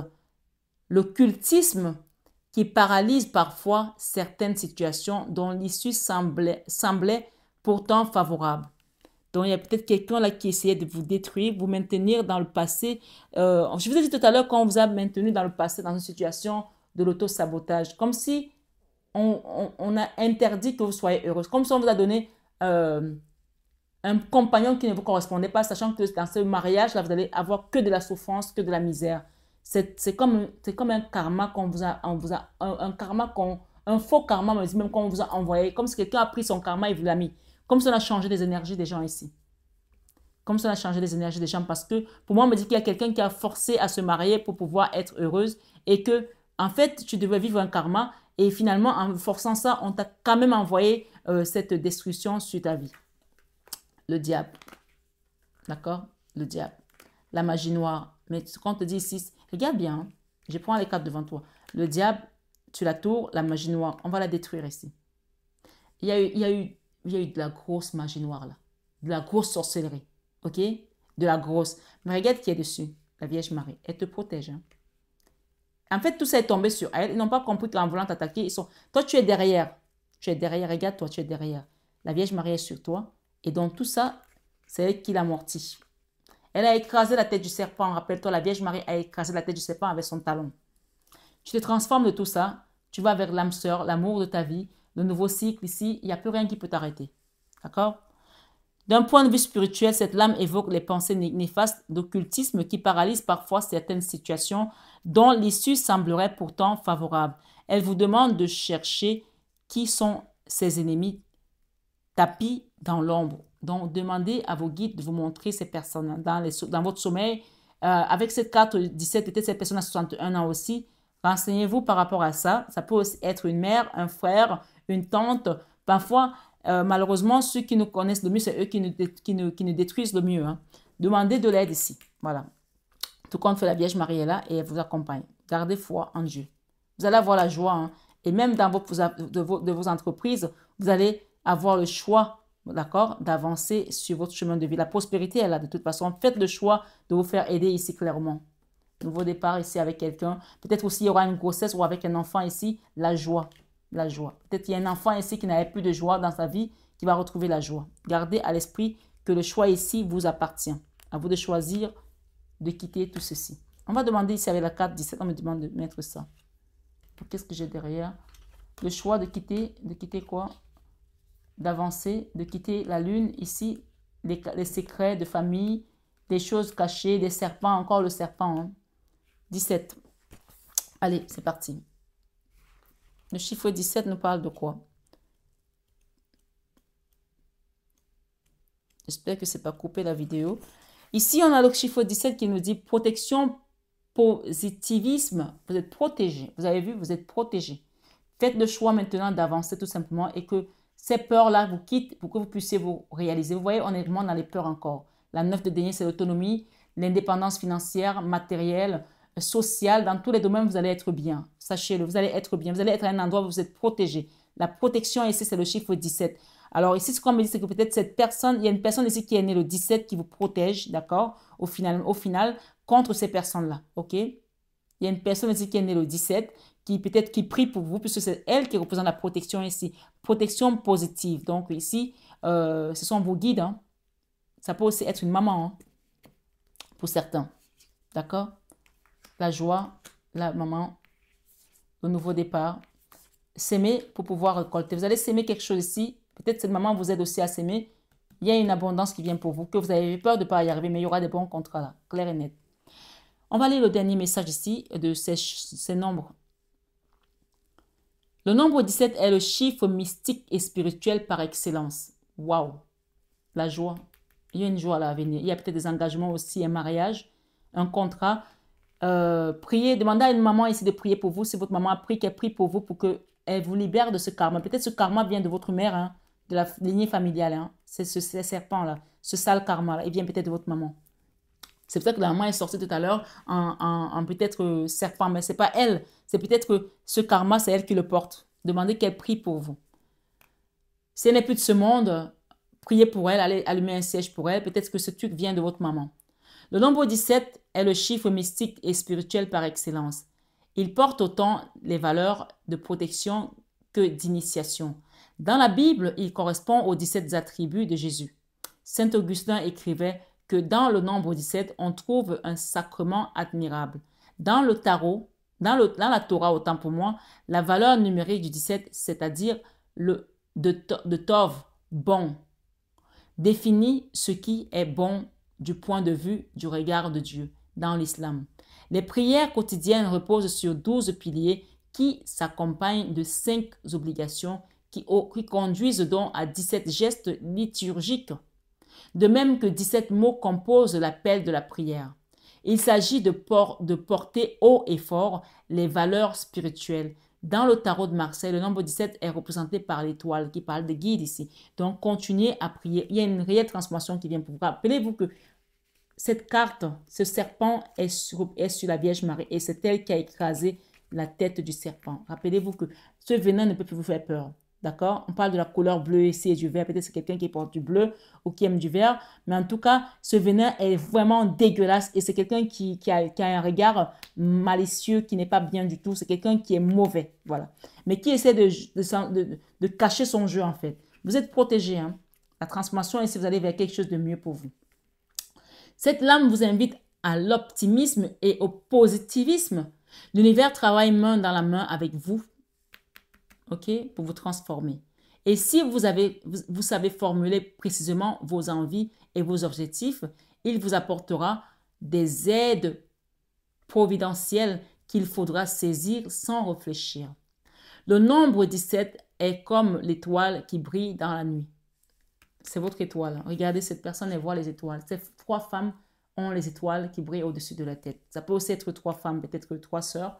l'occultisme qui paralyse parfois certaines situations dont l'issue semblait pourtant favorable. Donc, il y a peut-être quelqu'un là qui essayait de vous détruire, vous maintenir dans le passé. Je vous ai dit tout à l'heure qu'on vous a maintenu dans le passé dans une situation de l'auto-sabotage, comme si on a interdit que vous soyez heureuse, comme si on vous a donné un compagnon qui ne vous correspondait pas, sachant que dans ce mariage-là, vous allez avoir que de la souffrance, que de la misère. C'est comme un karma qu'on vous a, un faux karma, même qu'on vous a envoyé, comme si quelqu'un a pris son karma et vous l'a mis. Comme si on a changé les énergies des gens ici. Comme si on a changé les énergies des gens, parce que pour moi, on me dit qu'il y a quelqu'un qui a forcé à se marier pour pouvoir être heureuse et que, en fait, tu devais vivre un karma et finalement, en forçant ça, on t'a quand même envoyé cette destruction sur ta vie. Le diable. D'accord? Le diable. La magie noire. Mais ce qu'on te dit ici, regarde bien. Hein? Je prends les cartes devant toi. Le diable, tu la tours, la magie noire. On va la détruire ici. Il y a eu de la grosse magie noire là. De la grosse sorcellerie. Ok? De la grosse. Mais regarde qui est dessus. La Vierge Marie. Elle te protège. Hein? En fait, tout ça est tombé sur elle. Ils n'ont pas compris qu'en voulant t'attaquer, ils sont... Toi, tu es derrière. Tu es derrière. Regarde-toi, tu es derrière. La Vierge Marie est sur toi. Et donc, tout ça, c'est elle qui l'amortit. Elle a écrasé la tête du serpent. Rappelle-toi, la Vierge Marie a écrasé la tête du serpent avec son talon. Tu te transformes de tout ça. Tu vas vers l'âme sœur, l'amour de ta vie, le nouveau cycle ici. Il n'y a plus rien qui peut t'arrêter. D'accord? D'un point de vue spirituel, cette lame évoque les pensées néfastes d'occultisme qui paralysent parfois certaines situations dont l'issue semblerait pourtant favorable. Elle vous demande de chercher qui sont ses ennemis tapis dans l'ombre. Donc, demandez à vos guides de vous montrer ces personnes dans votre sommeil. Avec cette carte 17, peut-être cette personne a 61 ans aussi. Renseignez-vous par rapport à ça. Ça peut aussi être une mère, un frère, une tante. Parfois, malheureusement, ceux qui nous connaissent le mieux, c'est eux qui nous détruisent le mieux. Hein. Demandez de l'aide ici. Voilà. Tout compte fait, la Vierge Marie est là et elle vous accompagne. Gardez foi en Dieu. Vous allez avoir la joie. Hein. Et même dans vos entreprises, vous allez avoir le choix, d'accord, d'avancer sur votre chemin de vie. La prospérité est là de toute façon. Faites le choix de vous faire aider ici clairement. Nouveau départ ici avec quelqu'un. Peut-être aussi il y aura une grossesse ou avec un enfant ici. La joie. La joie. Peut-être il y a un enfant ici qui n'avait plus de joie dans sa vie qui va retrouver la joie. Gardez à l'esprit que le choix ici vous appartient. À vous de choisir de quitter tout ceci. On va demander ici avec la carte 17. On me demande de mettre ça. Qu'est-ce que j'ai derrière? Le choix de quitter quoi? D'avancer, de quitter la lune ici, les secrets de famille, des choses cachées, des serpents, encore le serpent. Hein. 17. Allez, c'est parti. Le chiffre 17 nous parle de quoi? J'espère que ce n'est pas coupé la vidéo. Ici, on a le chiffre 17 qui nous dit protection, positivisme. Vous êtes protégé. Vous avez vu, vous êtes protégé. Faites le choix maintenant d'avancer tout simplement et que ces peurs-là vous quittent pour que vous puissiez vous réaliser. Vous voyez, on est vraiment dans les peurs encore. La 9 de denier, c'est l'autonomie, l'indépendance financière, matérielle, sociale. Dans tous les domaines, vous allez être bien. Sachez-le, vous allez être bien. Vous allez être à un endroit où vous êtes protégé. La protection ici, c'est le chiffre 17. Alors ici, ce qu'on me dit, c'est que peut-être cette personne, il y a une personne ici qui est née le 17 qui vous protège, d'accord, au final, contre ces personnes-là, ok? Il y a une personne ici qui est née le 17 qui peut-être qui prie pour vous, puisque c'est elle qui représente la protection ici. Protection positive. Donc ici, ce sont vos guides. Hein. Ça peut aussi être une maman, hein, pour certains. D'accord? La joie, la maman, le nouveau départ. S'aimer pour pouvoir récolter. Vous allez s'aimer quelque chose ici. Peut-être cette maman vous aide aussi à s'aimer. Il y a une abondance qui vient pour vous, que vous avez peur de ne pas y arriver, mais il y aura des bons contrats là, clair et net. On va lire le dernier message ici de ces nombres. Le nombre 17 est le chiffre mystique et spirituel par excellence. Waouh! La joie. Il y a une joie à l'avenir. Il y a peut-être des engagements aussi, un mariage, un contrat. Priez, demandez à une maman ici de prier pour vous. Si votre maman a prié, qu'elle prie pour vous pour qu'elle vous libère de ce karma. Peut-être ce karma vient de votre mère, hein, de la lignée familiale. Hein. C'est ce serpent-là, ce sale karma-là. Il vient peut-être de votre maman. C'est pour ça que la maman est sortie tout à l'heure en peut-être serpent, mais ce n'est pas elle. C'est peut-être que ce karma, c'est elle qui le porte. Demandez qu'elle prie pour vous. Si elle n'est plus de ce monde, priez pour elle, allez allumer un siège pour elle. Peut-être que ce truc vient de votre maman. Le nombre 17 est le chiffre mystique et spirituel par excellence. Il porte autant les valeurs de protection que d'initiation. Dans la Bible, il correspond aux 17 attributs de Jésus. Saint Augustin écrivait que dans le nombre 17, on trouve un sacrement admirable. Dans le tarot, dans la Torah, autant pour moi, la valeur numérique du 17, c'est-à-dire de Tov, bon, définit ce qui est bon du point de vue du regard de Dieu dans l'islam. Les prières quotidiennes reposent sur 12 piliers qui s'accompagnent de 5 obligations qui conduisent donc à 17 gestes liturgiques. De même que 17 mots composent l'appel de la prière. Il s'agit de porter haut et fort les valeurs spirituelles. Dans le tarot de Marseille, le nombre 17 est représenté par l'étoile qui parle de guide ici. Donc, continuez à prier. Il y a une réelle transformation qui vient pour vous. Rappelez-vous que cette carte, ce serpent est sur la Vierge Marie et c'est elle qui a écrasé la tête du serpent. Rappelez-vous que ce venin ne peut plus vous faire peur. D'accord? On parle de la couleur bleue ici et du vert. Peut-être c'est quelqu'un qui porte du bleu ou qui aime du vert. Mais en tout cas, ce venin est vraiment dégueulasse. Et c'est quelqu'un qui a un regard malicieux, qui n'est pas bien du tout. C'est quelqu'un qui est mauvais. Voilà. Mais qui essaie de cacher son jeu, en fait. Vous êtes protégé. Hein? La transformation, ici, vous allez vers quelque chose de mieux pour vous. Cette lame vous invite à l'optimisme et au positivisme. L'univers travaille main dans la main avec vous. OK, pour vous transformer. Et si vous savez formuler précisément vos envies et vos objectifs, il vous apportera des aides providentielles qu'il faudra saisir sans réfléchir. Le nombre 17 est comme l'étoile qui brille dans la nuit. C'est votre étoile. Regardez, cette personne, elle voit les étoiles. Ces 3 femmes ont les étoiles qui brillent au-dessus de la tête. Ça peut aussi être 3 femmes, peut-être 3 sœurs.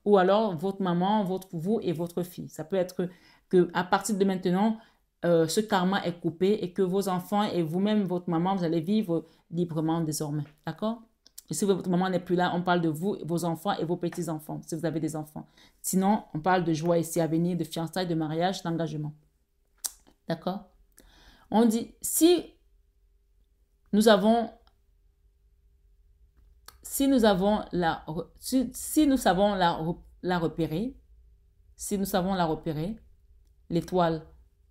Ou alors votre maman, vous et votre fille. Ça peut être qu'à partir de maintenant, ce karma est coupé et que vos enfants et vous-même, votre maman, vous allez vivre librement désormais. D'accord? Et si votre maman n'est plus là, on parle de vous, vos enfants et vos petits-enfants, si vous avez des enfants. Sinon, on parle de joie ici à venir, de fiançailles, de mariage, d'engagement. D'accord? On dit, si nous savons la repérer, l'étoile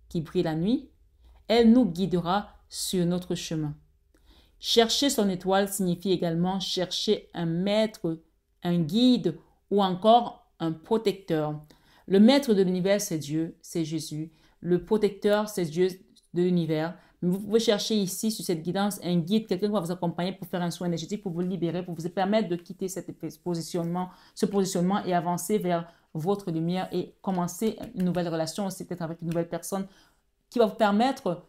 qui brille la nuit, elle nous guidera sur notre chemin. Chercher son étoile signifie également chercher un maître, un guide ou encore un protecteur. Le maître de l'univers, c'est Dieu, c'est Jésus. Le protecteur, c'est Dieu de l'univers. Vous pouvez chercher ici, sur cette guidance, un guide, quelqu'un qui va vous accompagner pour faire un soin énergétique, pour vous libérer, pour vous permettre de quitter ce positionnement et avancer vers votre lumière et commencer une nouvelle relation aussi, peut-être avec une nouvelle personne qui va vous permettre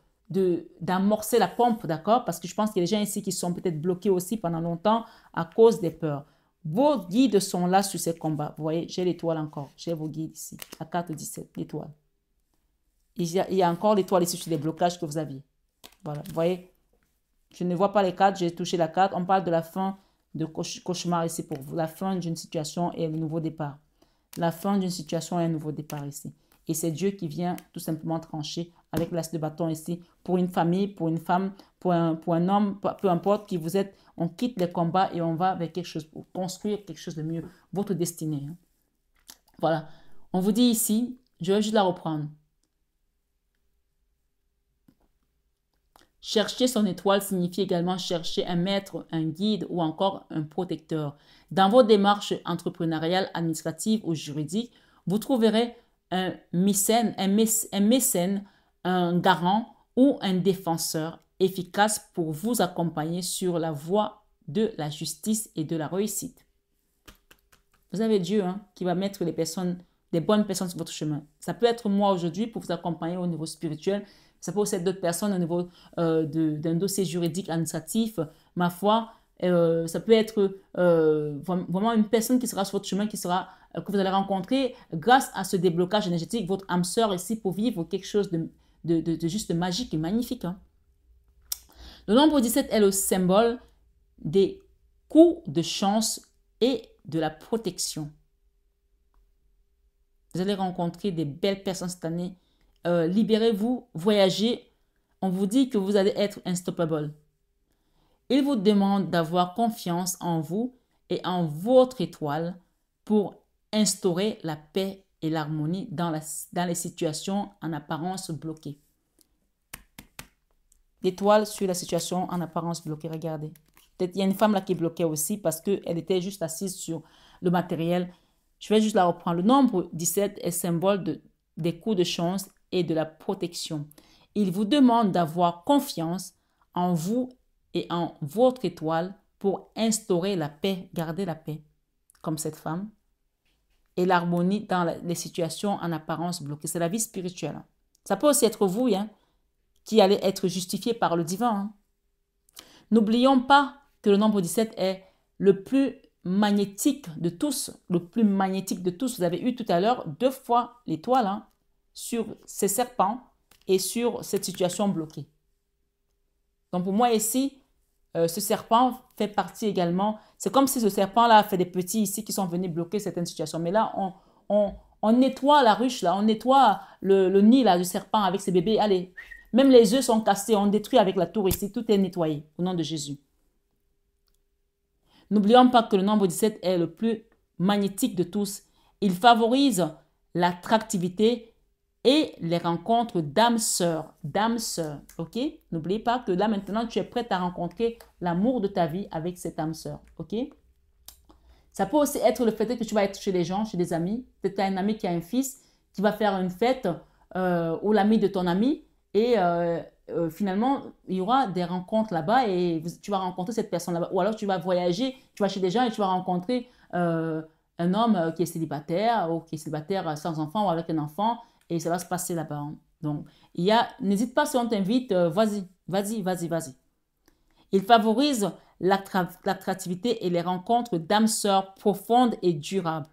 d'amorcer la pompe, d'accord? Parce que je pense qu'il y a des gens ici qui sont peut-être bloqués aussi pendant longtemps à cause des peurs. Vos guides sont là sur ces combats. Vous voyez, j'ai l'étoile encore. J'ai vos guides ici, la carte 17, l'étoile. Il y a encore l'étoile ici sur les blocages que vous aviez. Voilà, vous voyez, je ne vois pas les cartes, j'ai touché la carte. On parle de la fin de cauchemar ici pour vous. La fin d'une situation et un nouveau départ. La fin d'une situation et un nouveau départ ici. Et c'est Dieu qui vient tout simplement trancher avec l'as de bâton ici. Pour une famille, pour une femme, pour un homme, peu importe qui vous êtes, on quitte les combats et on va vers quelque chose pour construire quelque chose de mieux. Votre destinée. Hein. Voilà. On vous dit ici, je vais juste la reprendre. Chercher son étoile signifie également chercher un maître, un guide ou encore un protecteur. Dans vos démarches entrepreneuriales, administratives ou juridiques, vous trouverez un mécène, un garant ou un défenseur efficace pour vous accompagner sur la voie de la justice et de la réussite. Vous avez Dieu hein, qui va mettre les personnes, des bonnes personnes sur votre chemin. Ça peut être moi aujourd'hui pour vous accompagner au niveau spirituel. Ça peut aussi être d'autres personnes au niveau d'un dossier juridique administratif. Ma foi, ça peut être vraiment une personne qui sera sur votre chemin, que vous allez rencontrer grâce à ce déblocage énergétique, votre âme sœur ici pour vivre quelque chose de juste magique et magnifique. Hein. Le nombre 17 est le symbole des coups de chance et de la protection. Vous allez rencontrer des belles personnes cette année. Libérez-vous, voyagez. On vous dit que vous allez être unstoppable. Il vous demande d'avoir confiance en vous et en votre étoile pour instaurer la paix et l'harmonie dans les situations en apparence bloquées. L'étoile sur la situation en apparence bloquée, regardez. Peut-être il y a une femme là qui bloquait aussi parce qu'elle était juste assise sur le matériel. Je vais juste la reprendre. Le nombre 17 est symbole des coups de chance et de la protection. Il vous demande d'avoir confiance en vous et en votre étoile pour instaurer la paix, garder la paix, comme cette femme, et l'harmonie dans les situations en apparence bloquées. C'est la vie spirituelle. Ça peut aussi être vous, hein, qui allez être justifié par le divin. Hein. N'oublions pas que le nombre 17 est le plus magnétique de tous. Le plus magnétique de tous. Vous avez eu tout à l'heure 2 fois l'étoile hein, sur ces serpents et sur cette situation bloquée. Donc pour moi ici, ce serpent fait partie également. C'est comme si ce serpent-là a fait des petits ici qui sont venus bloquer certaines situations. Mais là, on nettoie la ruche, là, on nettoie le nid là, du serpent avec ses bébés. Allez, même les œufs sont cassés, on détruit avec la tour ici. Tout est nettoyé au nom de Jésus. N'oublions pas que le nombre 17 est le plus magnétique de tous. Il favorise l'attractivité et les rencontres d'âmes sœurs. D'âmes sœurs, ok? N'oubliez pas que là, maintenant, tu es prête à rencontrer l'amour de ta vie avec cette âme sœur, ok? Ça peut aussi être le fait que tu vas être chez les gens, chez des amis. Peut-être tu as un ami qui a un fils qui va faire une fête ou l'ami de ton ami et finalement, il y aura des rencontres là-bas et tu vas rencontrer cette personne là-bas. Ou alors, tu vas voyager, tu vas chez des gens et tu vas rencontrer un homme qui est célibataire ou qui est célibataire sans enfant ou avec un enfant et ça va se passer là-bas. Hein. Donc, n'hésite pas si on t'invite, vas-y. Il favorise l'attractivité et les rencontres d'âmes sœurs profondes et durables.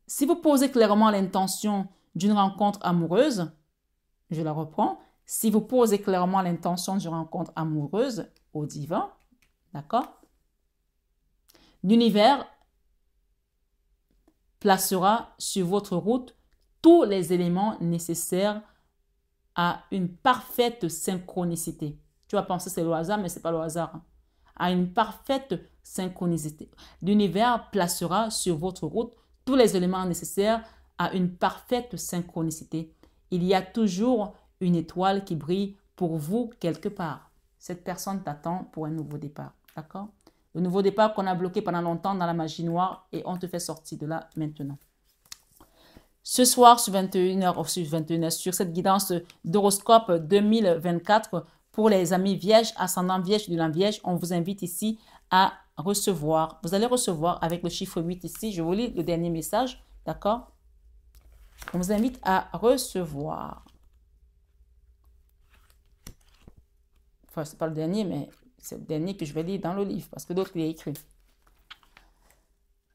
Si vous posez clairement l'intention d'une rencontre amoureuse, je la reprends. Si vous posez clairement l'intention d'une rencontre amoureuse au divin, d'accord? L'univers placera sur votre route tous les éléments nécessaires à une parfaite synchronicité. Tu vas penser que c'est le hasard, mais ce n'est pas le hasard. Hein. À une parfaite synchronicité. L'univers placera sur votre route tous les éléments nécessaires à une parfaite synchronicité. Il y a toujours une étoile qui brille pour vous quelque part. Cette personne t'attend pour un nouveau départ. D'accord? Le nouveau départ qu'on a bloqué pendant longtemps dans la magie noire et on te fait sortir de là maintenant. Ce soir, sur 21h, sur cette guidance d'horoscope 2024, pour les amis vierges, ascendant vierge, lunaire vierge, on vous invite ici à recevoir. Vous allez recevoir avec le chiffre 8 ici. Je vous lis le dernier message. D'accord? On vous invite à recevoir. Enfin, ce n'est pas le dernier, mais c'est le dernier que je vais lire dans le livre parce que d'autres il est écrit.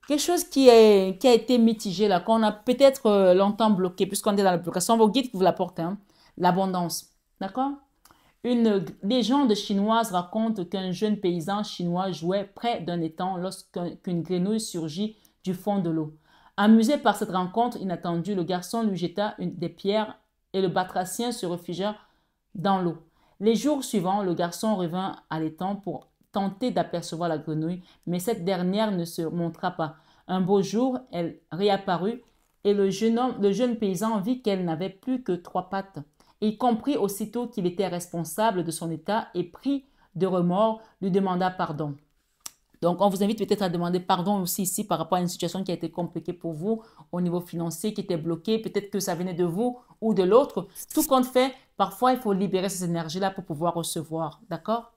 Quelque chose qui a été mitigé là, qu'on a peut-être longtemps bloqué, puisqu'on est dans la blocation, vos guides qui vous l'apportent, hein, l'abondance. D'accord? Une légende chinoise raconte qu'un jeune paysan chinois jouait près d'un étang lorsqu'une grenouille surgit du fond de l'eau. Amusé par cette rencontre inattendue, le garçon lui jeta des pierres et le batracien se réfugia dans l'eau. Les jours suivants, le garçon revint à l'étang pour tenter d'apercevoir la grenouille, mais cette dernière ne se montra pas. Un beau jour, elle réapparut et le jeune paysan vit qu'elle n'avait plus que 3 pattes. Il comprit aussitôt qu'il était responsable de son état et pris de remords, lui demanda pardon. Donc, on vous invite peut-être à demander pardon aussi ici par rapport à une situation qui a été compliquée pour vous au niveau financier, qui était bloquée. Peut-être que ça venait de vous ou de l'autre. Tout compte fait, parfois, il faut libérer ces énergies-là pour pouvoir recevoir. D'accord?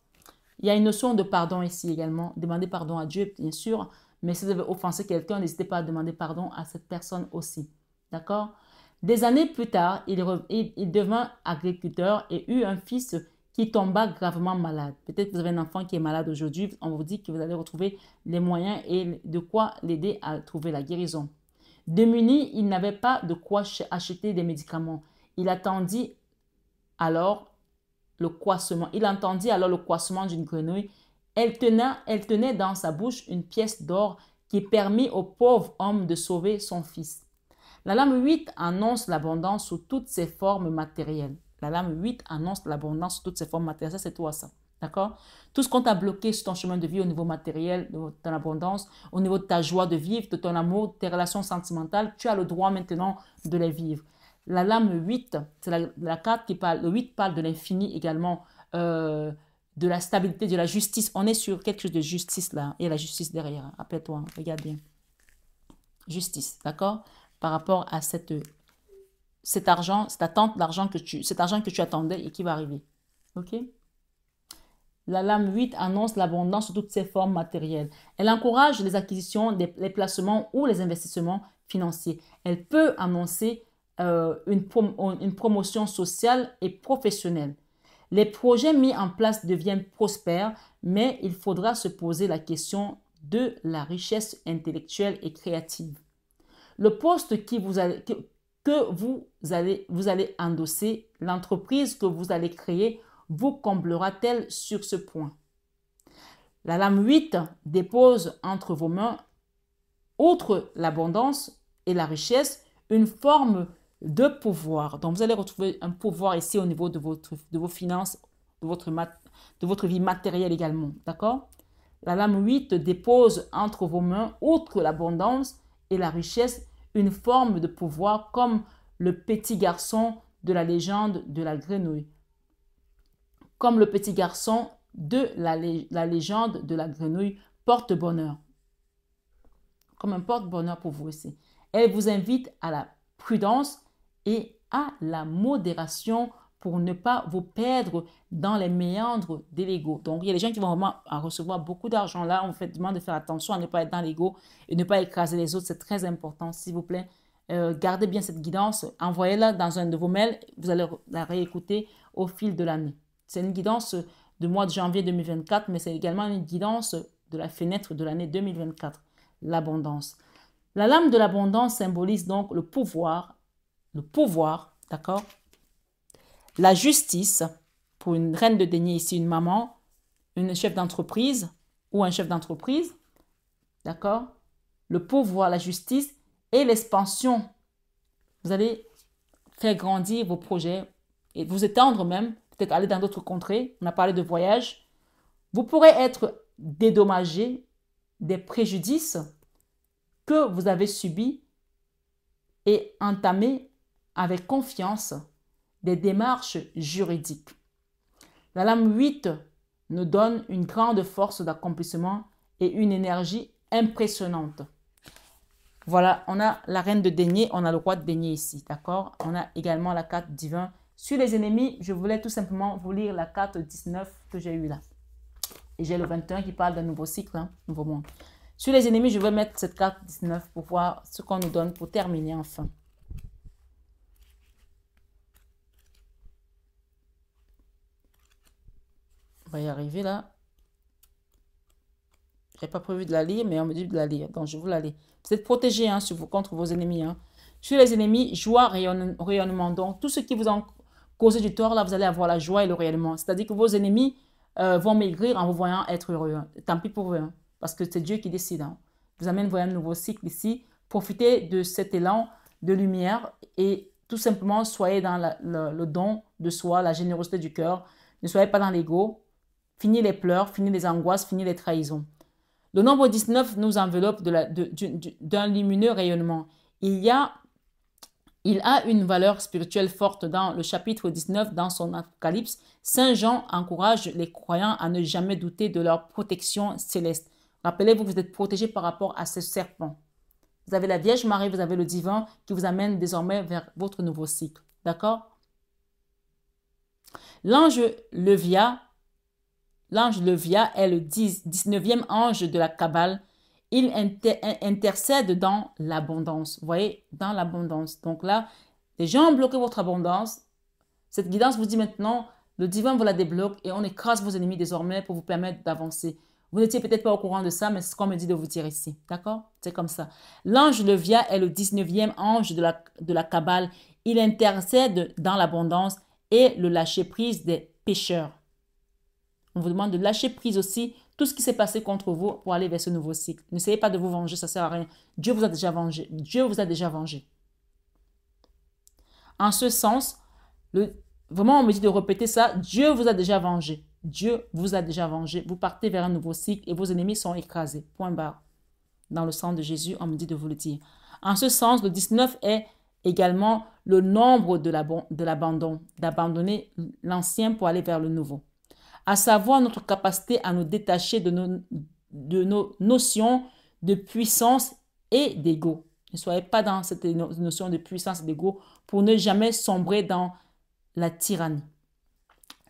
Il y a une notion de pardon ici également. Demandez pardon à Dieu, bien sûr. Mais si vous avez offensé quelqu'un, n'hésitez pas à demander pardon à cette personne aussi. D'accord? Des années plus tard, il devint agriculteur et eut un fils qui tomba gravement malade. Peut-être que vous avez un enfant qui est malade aujourd'hui. On vous dit que vous allez retrouver les moyens et de quoi l'aider à trouver la guérison. Démuni, il n'avait pas de quoi acheter des médicaments. Il entendit alors le couassement d'une grenouille. Elle tenait dans sa bouche une pièce d'or qui permit au pauvre homme de sauver son fils. La lame 8 annonce l'abondance sous toutes ses formes matérielles. La lame 8 annonce l'abondance sous toutes ses formes matérielles. Ça, c'est toi, ça. D'accord? Tout ce qu'on t'a bloqué sur ton chemin de vie au niveau matériel, de ton abondance, au niveau de ta joie de vivre, de ton amour, de tes relations sentimentales, tu as le droit maintenant de les vivre. La lame 8, c'est la carte qui parle, le 8 parle de l'infini également, de la stabilité, de la justice. On est sur quelque chose de justice là. Il y a la justice derrière. Appelle-toi, regarde bien. Justice, d'accord? Par rapport à cet argent, cette attente d'argent cet argent que tu attendais et qui va arriver. OK? La lame 8 annonce l'abondance sous toutes ses formes matérielles. Elle encourage les acquisitions, les placements ou les investissements financiers. Elle peut annoncer une promotion sociale et professionnelle. Les projets mis en place deviennent prospères, mais il faudra se poser la question de la richesse intellectuelle et créative. Le poste que vous allez endosser, l'entreprise que vous allez créer, vous comblera-t-elle sur ce point? La lame 8 dépose entre vos mains, outre l'abondance et la richesse, une forme de pouvoir. Donc, vous allez retrouver un pouvoir ici au niveau de vos finances, de votre vie matérielle également. D'accord? La lame 8 dépose entre vos mains, outre l'abondance et la richesse, une forme de pouvoir comme le petit garçon de la légende de la grenouille. Comme le petit garçon de la légende de la grenouille porte-bonheur. Comme un porte-bonheur pour vous ici. Elle vous invite à la prudence et à la modération pour ne pas vous perdre dans les méandres de l'ego. Donc, il y a des gens qui vont vraiment recevoir beaucoup d'argent là. On vous fait demande de faire attention à ne pas être dans l'ego et ne pas écraser les autres. C'est très important, s'il vous plaît. Gardez bien cette guidance. Envoyez-la dans un de vos mails. Vous allez la réécouter au fil de l'année. C'est une guidance du mois de janvier 2024, mais c'est également une guidance de la fenêtre de l'année 2024. L'abondance. La lame de l'abondance symbolise donc le pouvoir, d'accord? La justice, pour une reine de denier ici, une maman, une chef d'entreprise ou un chef d'entreprise, d'accord? Le pouvoir, la justice et l'expansion. Vous allez faire grandir vos projets et vous étendre même, peut-être aller dans d'autres contrées. On a parlé de voyage. Vous pourrez être dédommagé des préjudices que vous avez subis et entamer avec confiance des démarches juridiques. La lame 8 nous donne une grande force d'accomplissement et une énergie impressionnante. Voilà, on a la reine de denier, on a le roi de denier ici, d'accord? On a également la carte divin. Sur les ennemis, je voulais tout simplement vous lire la carte 19 que j'ai eue là. Et j'ai le 21 qui parle d'un nouveau cycle, nouveau monde. Sur les ennemis, je vais mettre cette carte 19 pour voir ce qu'on nous donne pour terminer enfin. On va y arriver là. Je n'ai pas prévu de la lire, mais on me dit de la lire. Donc, je vous la lis. Vous êtes protégés contre vos ennemis. Sur les ennemis, joie, rayonnement. Donc, tout ce qui vous ont causé du tort, là, vous allez avoir la joie et le rayonnement. C'est-à-dire que vos ennemis vont maigrir en vous voyant être heureux. Tant pis pour eux, parce que c'est Dieu qui décide. Vous amène un nouveau cycle ici Profitez de cet élan de lumière et tout simplement soyez dans le don de soi, la générosité du cœur. Ne soyez pas dans l'ego. Fini les pleurs, fini les angoisses, fini les trahisons. Le nombre 19 nous enveloppe d'un lumineux rayonnement. Il a une valeur spirituelle forte. Dans le chapitre 19, dans son Apocalypse, Saint Jean encourage les croyants à ne jamais douter de leur protection céleste. Rappelez-vous que vous êtes protégés par rapport à ce serpent. Vous avez la Vierge Marie, vous avez le divin qui vous amène désormais vers votre nouveau cycle. D'accord? L'ange Levia est le 19e ange de la Kabbale. Il intercède dans l'abondance. Vous voyez, dans l'abondance. Donc là, les gens ont bloqué votre abondance. Cette guidance vous dit maintenant, le divin vous la débloque et on écrase vos ennemis désormais pour vous permettre d'avancer. Vous n'étiez peut-être pas au courant de ça, mais c'est ce qu'on me dit de vous dire ici. D'accord? C'est comme ça. L'ange Levia est le 19e ange de la Kabbale. Il intercède dans l'abondance et le lâcher-prise des pécheurs. On vous demande de lâcher prise aussi tout ce qui s'est passé contre vous pour aller vers ce nouveau cycle. N'essayez pas de vous venger, ça ne sert à rien. Dieu vous a déjà vengé. Dieu vous a déjà vengé. En ce sens, vraiment on me dit de répéter ça, Dieu vous a déjà vengé. Dieu vous a déjà vengé. Vous partez vers un nouveau cycle et vos ennemis sont écrasés. Point barre. Dans le sang de Jésus, on me dit de vous le dire. En ce sens, le 19 est également le nombre de l'abandon, d'abandonner l'ancien pour aller vers le nouveau. À savoir notre capacité à nous détacher de nos notions de puissance et d'ego. Ne soyez pas dans cette notion de puissance et d'ego pour ne jamais sombrer dans la tyrannie.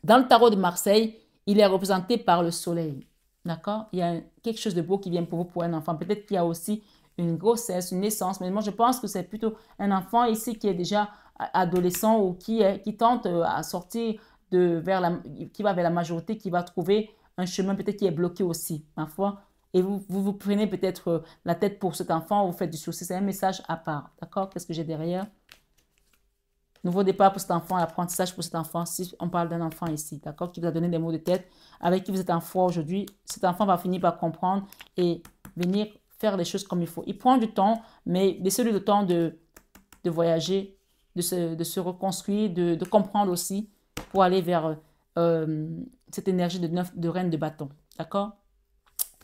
Dans le tarot de Marseille, il est représenté par le soleil. D'accord? Il y a quelque chose de beau qui vient pour vous pour un enfant. Peut-être qu'il y a aussi une grossesse, une naissance, mais moi je pense que c'est plutôt un enfant ici qui est déjà adolescent ou qui tente à sortir qui va vers la majorité, qui va trouver un chemin peut-être qui est bloqué aussi, ma foi. Et vous prenez peut-être la tête pour cet enfant, vous faites du souci. C'est un message à part. D'accord? Qu'est-ce que j'ai derrière? Nouveau départ pour cet enfant, l'apprentissage pour cet enfant, si on parle d'un enfant ici, d'accord, qui vous a donné des mots de tête, avec qui vous êtes en foi aujourd'hui, cet enfant va finir par comprendre et venir faire les choses comme il faut. Il prend du temps, mais laissez-lui le temps de voyager, de se reconstruire, de comprendre aussi, pour aller vers cette énergie de reine de bâton, d'accord?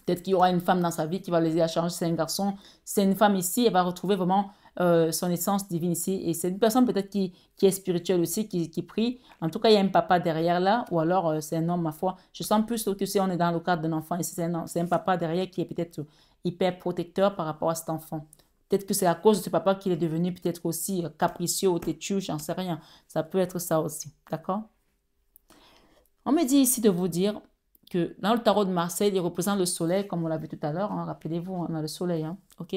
Peut-être qu'il y aura une femme dans sa vie qui va l'aider à changer, c'est un garçon, c'est une femme ici, elle va retrouver vraiment son essence divine ici. Et c'est une personne peut-être qui est spirituelle aussi, qui prie. En tout cas, il y a un papa derrière là, ou alors c'est un homme, ma foi. Je sens plus que si on est dans le cadre d'un enfant, ici c'est un papa derrière qui est peut-être hyper protecteur par rapport à cet enfant. Peut-être que c'est à cause de ce papa qu'il est devenu peut-être aussi capricieux ou têtu, j'en sais rien. Ça peut être ça aussi, d'accord? On me dit ici de vous dire que dans le tarot de Marseille, il représente le soleil, comme on l'a vu tout à l'heure. Hein, rappelez-vous, on a le soleil, hein, ok?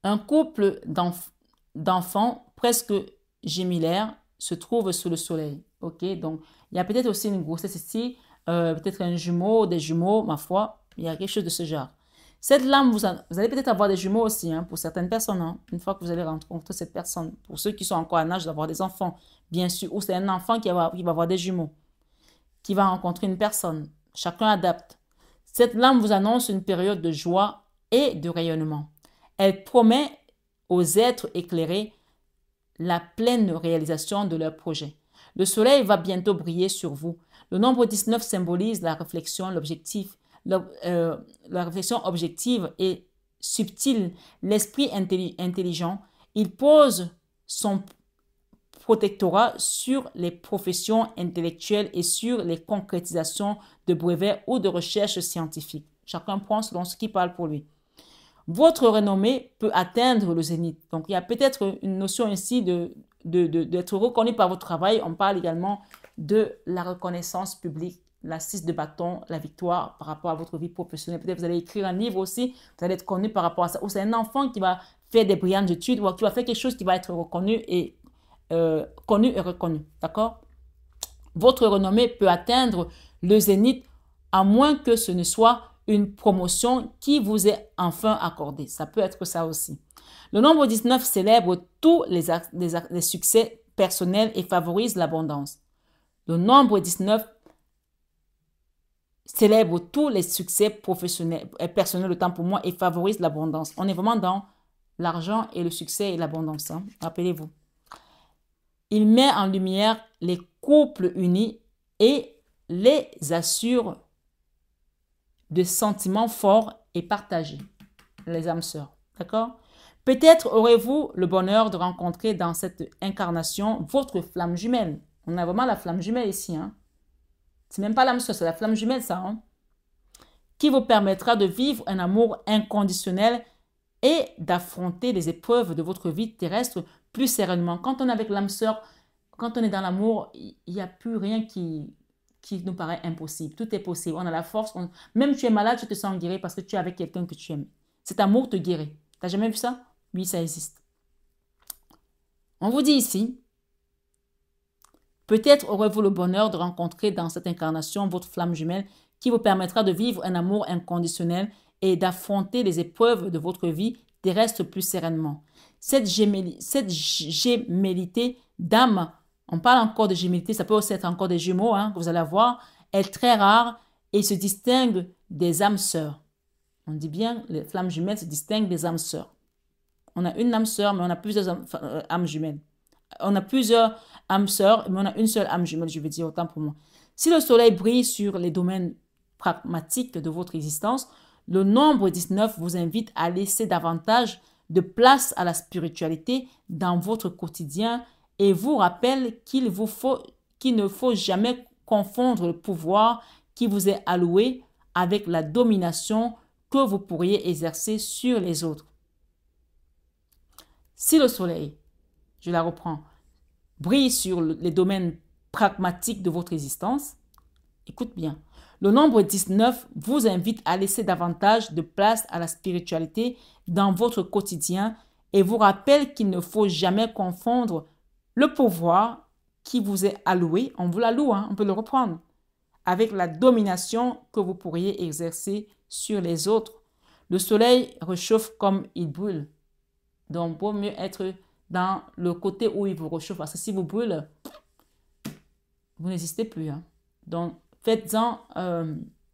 Un couple d'enfants presque gémellaires se trouve sous le soleil, ok? Donc, il y a peut-être aussi une grossesse ici, peut-être un jumeau, des jumeaux, ma foi, il y a quelque chose de ce genre. Cette lame, vous allez peut-être avoir des jumeaux aussi, hein, pour certaines personnes, hein, une fois que vous allez rencontrer cette personne. Pour ceux qui sont encore en âge d'avoir des enfants, bien sûr, ou c'est un enfant qui va avoir des jumeaux, qui va rencontrer une personne. Chacun adapte. Cette lame vous annonce une période de joie et de rayonnement. Elle promet aux êtres éclairés la pleine réalisation de leurs projets. Le soleil va bientôt briller sur vous. Le nombre 19 symbolise la réflexion, l'objectif, la réflexion objective et subtile, l'esprit intelligent. Il pose son protectorat sur les professions intellectuelles et sur les concrétisations de brevets ou de recherches scientifiques. Chacun prend selon ce qui parle pour lui. Votre renommée peut atteindre le zénith. Donc, il y a peut-être une notion ici d'être reconnu par votre travail. On parle également de la reconnaissance publique, la 6 de bâton, la victoire par rapport à votre vie professionnelle. Peut-être vous allez écrire un livre aussi, vous allez être connu par rapport à ça. Ou c'est un enfant qui va faire des brillantes études ou qui va faire quelque chose qui va être reconnu et reconnu. D'accord? Votre renommée peut atteindre le zénith à moins que ce ne soit une promotion qui vous est enfin accordée. Ça peut être ça aussi. Le nombre 19 célèbre tous les succès personnels et favorise l'abondance. Le nombre 19 célèbre tous les succès professionnels et personnels de temps pour moi et favorise l'abondance. On est vraiment dans l'argent et le succès et l'abondance. Hein? Rappelez-vous. Il met en lumière les couples unis et les assure de sentiments forts et partagés. Les âmes sœurs. D'accord? Peut-être aurez-vous le bonheur de rencontrer dans cette incarnation votre flamme jumelle. On a vraiment la flamme jumelle ici. Hein? C'est même pas l'âme sœur, c'est la flamme jumelle, ça. Hein? Qui vous permettra de vivre un amour inconditionnel et d'affronter les épreuves de votre vie terrestre plus sereinement. Quand on est avec l'âme sœur, quand on est dans l'amour, il n'y a plus rien qui nous paraît impossible. Tout est possible. On a la force. Même tu es malade, tu te sens guéri parce que tu es avec quelqu'un que tu aimes. Cet amour te guérit. Tu n'as jamais vu ça? Oui, ça existe. On vous dit ici, peut-être aurez-vous le bonheur de rencontrer dans cette incarnation votre flamme jumelle qui vous permettra de vivre un amour inconditionnel et d'affronter les épreuves de votre vie terrestre plus sereinement. Cette gémellité d'âme, on parle encore de gémellité, ça peut aussi être encore des jumeaux, hein, que vous allez voir, est très rare et se distingue des âmes sœurs. On dit bien, les flammes jumelles se distinguent des âmes sœurs. On a une âme sœur, mais on a plusieurs âmes jumelles. On a plusieurs âmes sœurs, mais on a une seule âme jumelle, je veux dire, autant pour moi. Si le soleil brille sur les domaines pragmatiques de votre existence, le nombre 19 vous invite à laisser davantage de place à la spiritualité dans votre quotidien et vous rappelle qu'il ne faut jamais confondre le pouvoir qui vous est alloué avec la domination que vous pourriez exercer sur les autres. Si le soleil, je la reprends, brille sur les domaines pragmatiques de votre existence, écoute bien, le nombre 19 vous invite à laisser davantage de place à la spiritualité dans votre quotidien et vous rappelle qu'il ne faut jamais confondre le pouvoir qui vous est alloué, on vous l'alloue, hein, on peut le reprendre, avec la domination que vous pourriez exercer sur les autres. Le soleil réchauffe comme il brûle. Donc, il vaut mieux être dans le côté où il vous réchauffe. Parce que si vous brûlez, vous n'existez plus. Hein. Donc, faites-en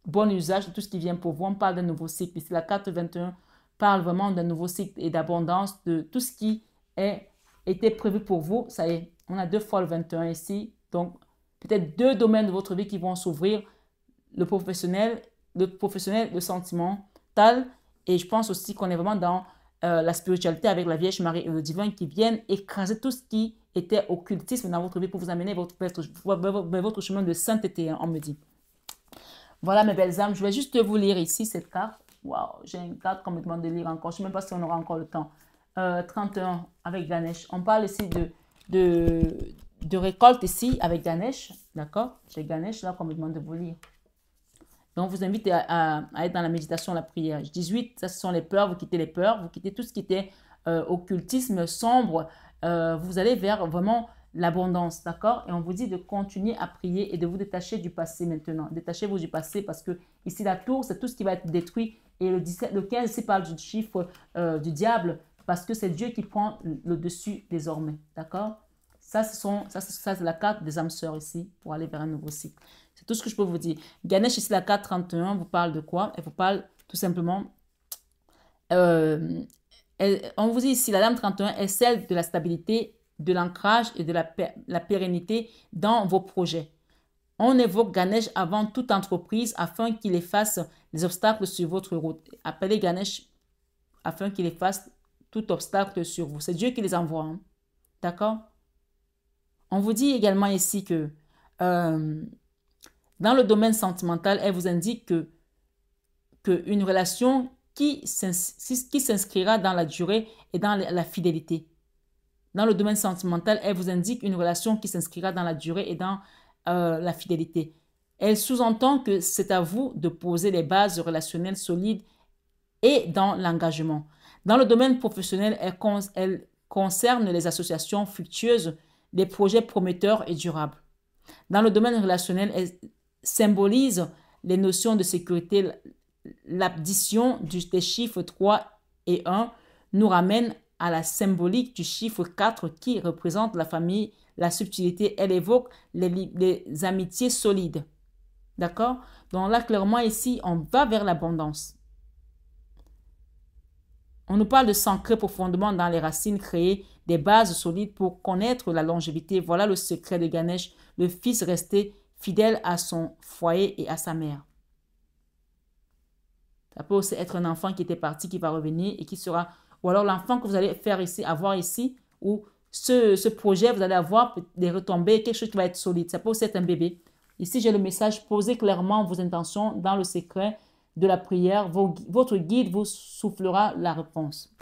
bon usage de tout ce qui vient pour vous. On parle d'un nouveau cycle. Ici, la carte 21 parle vraiment d'un nouveau cycle et d'abondance, de tout ce qui était prévu pour vous. Ça y est, on a 2 fois le 21 ici. Donc, peut-être 2 domaines de votre vie qui vont s'ouvrir. Le professionnel, le sentimental. Et je pense aussi qu'on est vraiment dans la spiritualité avec la Vierge Marie et le divin qui viennent écraser tout ce qui était occultisme dans votre vie pour vous amener vers votre chemin de sainteté, hein, on me dit. Voilà mes belles âmes, je vais juste vous lire ici cette carte. Waouh, j'ai une carte qu'on me demande de lire encore, je ne sais même pas si on aura encore le temps. 31 avec Ganesh. On parle ici de récolte ici avec Ganesh, d'accord? J'ai Ganesh là qu'on me demande de vous lire. Donc, je vous invite à être dans la méditation, la prière. 18, ça, ce sont les peurs. Vous quittez les peurs. Vous quittez tout ce qui était occultisme, sombre. Vous allez vers vraiment l'abondance, d'accord? Et on vous dit de continuer à prier et de vous détacher du passé maintenant. Détachez-vous du passé parce que ici, la tour, c'est tout ce qui va être détruit. Et le 15, ici, parle du chiffre du diable parce que c'est Dieu qui prend le dessus désormais, d'accord? Ça, c'est la carte des âmes sœurs ici pour aller vers un nouveau cycle. C'est tout ce que je peux vous dire. Ganesh, ici, la carte 31, vous parle de quoi? Elle vous parle tout simplement... on vous dit ici, la dame 31 est celle de la stabilité, de l'ancrage et de la pérennité dans vos projets. On évoque Ganesh avant toute entreprise afin qu'il efface les obstacles sur votre route. Appelez Ganesh afin qu'il efface tout obstacle sur vous. C'est Dieu qui les envoie. Hein? D'accord? On vous dit également ici que dans le domaine sentimental, elle vous indique que une relation qui s'inscrira dans la durée et dans la fidélité. Dans le domaine sentimental, elle vous indique une relation qui s'inscrira dans la durée et dans la fidélité. Elle sous-entend que c'est à vous de poser les bases relationnelles solides et dans l'engagement. Dans le domaine professionnel, elle concerne les associations fructueuses, les projets prometteurs et durables. Dans le domaine relationnel, elle symbolise les notions de sécurité. L'addition des chiffres 3 et 1 nous ramène à la symbolique du chiffre 4 qui représente la famille, la subtilité. Elle évoque les amitiés solides. D'accord? Donc là, clairement, ici, on va vers l'abondance. On nous parle de s'ancrer profondément dans les racines, créer des bases solides pour connaître la longévité. Voilà le secret de Ganesh, le fils resté fidèle à son foyer et à sa mère. Ça peut aussi être un enfant qui était parti, qui va revenir et qui sera... Ou alors l'enfant que vous allez faire ici, avoir ici, ou ce projet, vous allez avoir des retombées, quelque chose qui va être solide. Ça peut aussi être un bébé. Ici, j'ai le message, posez clairement vos intentions dans le secret de la prière. Votre guide vous soufflera la réponse.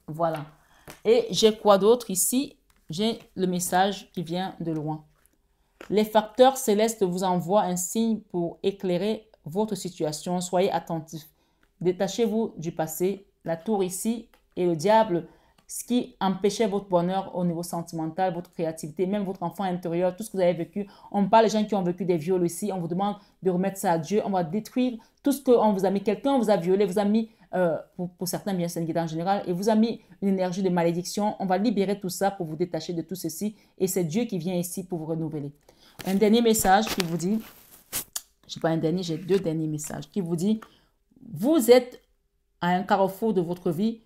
Voilà. Et j'ai quoi d'autre ici? J'ai le message qui vient de loin. Les facteurs célestes vous envoient un signe pour éclairer votre situation. Soyez attentifs. Détachez-vous du passé. La tour ici et le diable, ce qui empêchait votre bonheur au niveau sentimental, votre créativité, même votre enfant intérieur, tout ce que vous avez vécu. On parle des gens qui ont vécu des viols ici. On vous demande de remettre ça à Dieu. On va détruire tout ce qu'on vous a mis. Quelqu'un vous a violé, vous a mis, pour certains, bien c'est une guide en général, et vous a mis une énergie de malédiction. On va libérer tout ça pour vous détacher de tout ceci. Et c'est Dieu qui vient ici pour vous renouveler. Un dernier message qui vous dit, je n'ai pas un dernier, j'ai deux derniers messages, qui vous dit, vous êtes à un carrefour de votre vie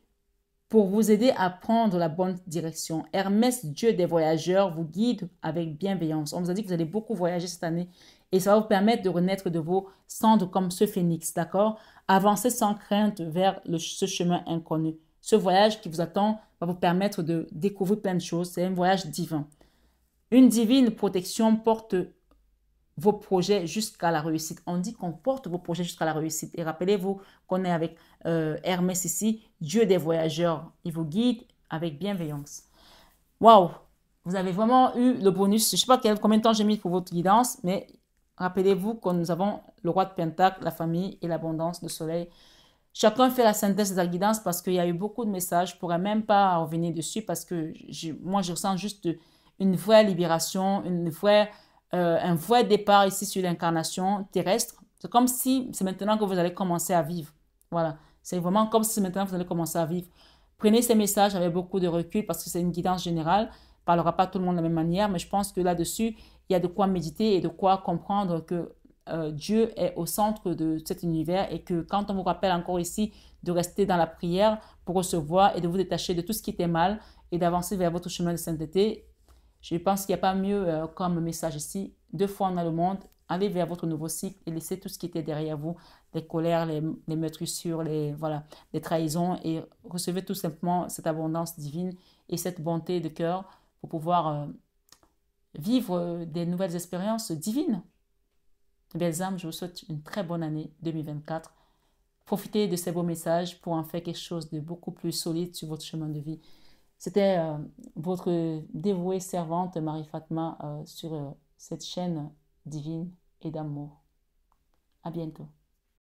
pour vous aider à prendre la bonne direction. Hermès, Dieu des voyageurs, vous guide avec bienveillance. On vous a dit que vous allez beaucoup voyager cette année et ça va vous permettre de renaître de vos cendres comme ce phénix, d'accord? Avancez sans crainte vers ce chemin inconnu. Ce voyage qui vous attend va vous permettre de découvrir plein de choses. C'est un voyage divin. Une divine protection porte vos projets jusqu'à la réussite. On dit qu'on porte vos projets jusqu'à la réussite. Et rappelez-vous qu'on est avec Hermès ici, Dieu des voyageurs. Il vous guide avec bienveillance. Waouh! Vous avez vraiment eu le bonus. Je ne sais pas combien de temps j'ai mis pour votre guidance, mais rappelez-vous que nous avons le roi de Pentacle, la famille et l'abondance de soleil. Chacun fait la synthèse de la guidance parce qu'il y a eu beaucoup de messages. Je ne pourrais même pas revenir dessus parce que moi, je ressens juste une vraie libération, un vrai départ ici sur l'incarnation terrestre. C'est comme si c'est maintenant que vous allez commencer à vivre. Voilà. C'est vraiment comme si c'est maintenant que vous allez commencer à vivre. Prenez ces messages avec beaucoup de recul parce que c'est une guidance générale. Ne parlera pas tout le monde de la même manière, mais je pense que là-dessus, il y a de quoi méditer et de quoi comprendre que Dieu est au centre de cet univers et que quand on vous rappelle encore ici de rester dans la prière pour recevoir et de vous détacher de tout ce qui était mal et d'avancer vers votre chemin de sainteté, je pense qu'il n'y a pas mieux comme message ici. 2 fois dans le monde, allez vers votre nouveau cycle et laissez tout ce qui était derrière vous, les colères, les meurtrissures, voilà, les trahisons et recevez tout simplement cette abondance divine et cette bonté de cœur pour pouvoir vivre des nouvelles expériences divines. Belles âmes, je vous souhaite une très bonne année 2024. Profitez de ces beaux messages pour en faire quelque chose de beaucoup plus solide sur votre chemin de vie. C'était votre dévouée servante Marie-Fatma sur cette chaîne divine et d'amour. À bientôt.